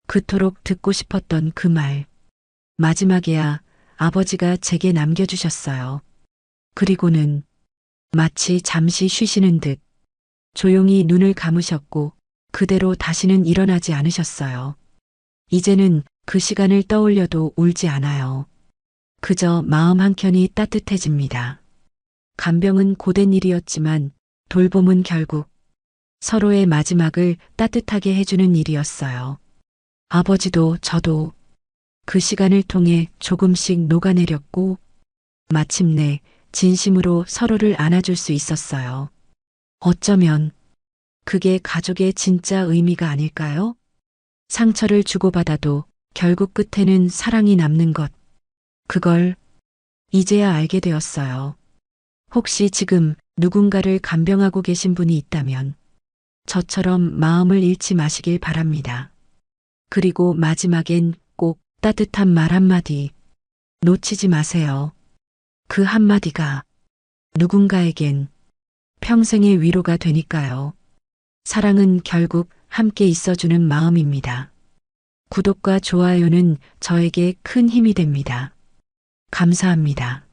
그토록 듣고 싶었던 그 말. 마지막에야 아버지가 제게 남겨주셨어요. 그리고는 마치 잠시 쉬시는 듯 조용히 눈을 감으셨고 그대로 다시는 일어나지 않으셨어요. 이제는 그 시간을 떠올려도 울지 않아요. 그저 마음 한켠이 따뜻해집니다. 간병은 고된 일이었지만 돌봄은 결국 서로의 마지막을 따뜻하게 해주는 일이었어요. 아버지도 저도 그 시간을 통해 조금씩 녹아내렸고 마침내 진심으로 서로를 안아줄 수 있었어요. 어쩌면 그게 가족의 진짜 의미가 아닐까요? 상처를 주고받아도 결국 끝에는 사랑이 남는 것. 그걸 이제야 알게 되었어요. 혹시 지금 누군가를 간병하고 계신 분이 있다면 저처럼 마음을 잃지 마시길 바랍니다. 그리고 마지막엔 꼭 따뜻한 말 한마디 놓치지 마세요. 그 한마디가 누군가에겐 평생의 위로가 되니까요. 사랑은 결국 함께 있어주는 마음입니다. 구독과 좋아요는 저에게 큰 힘이 됩니다. 감사합니다.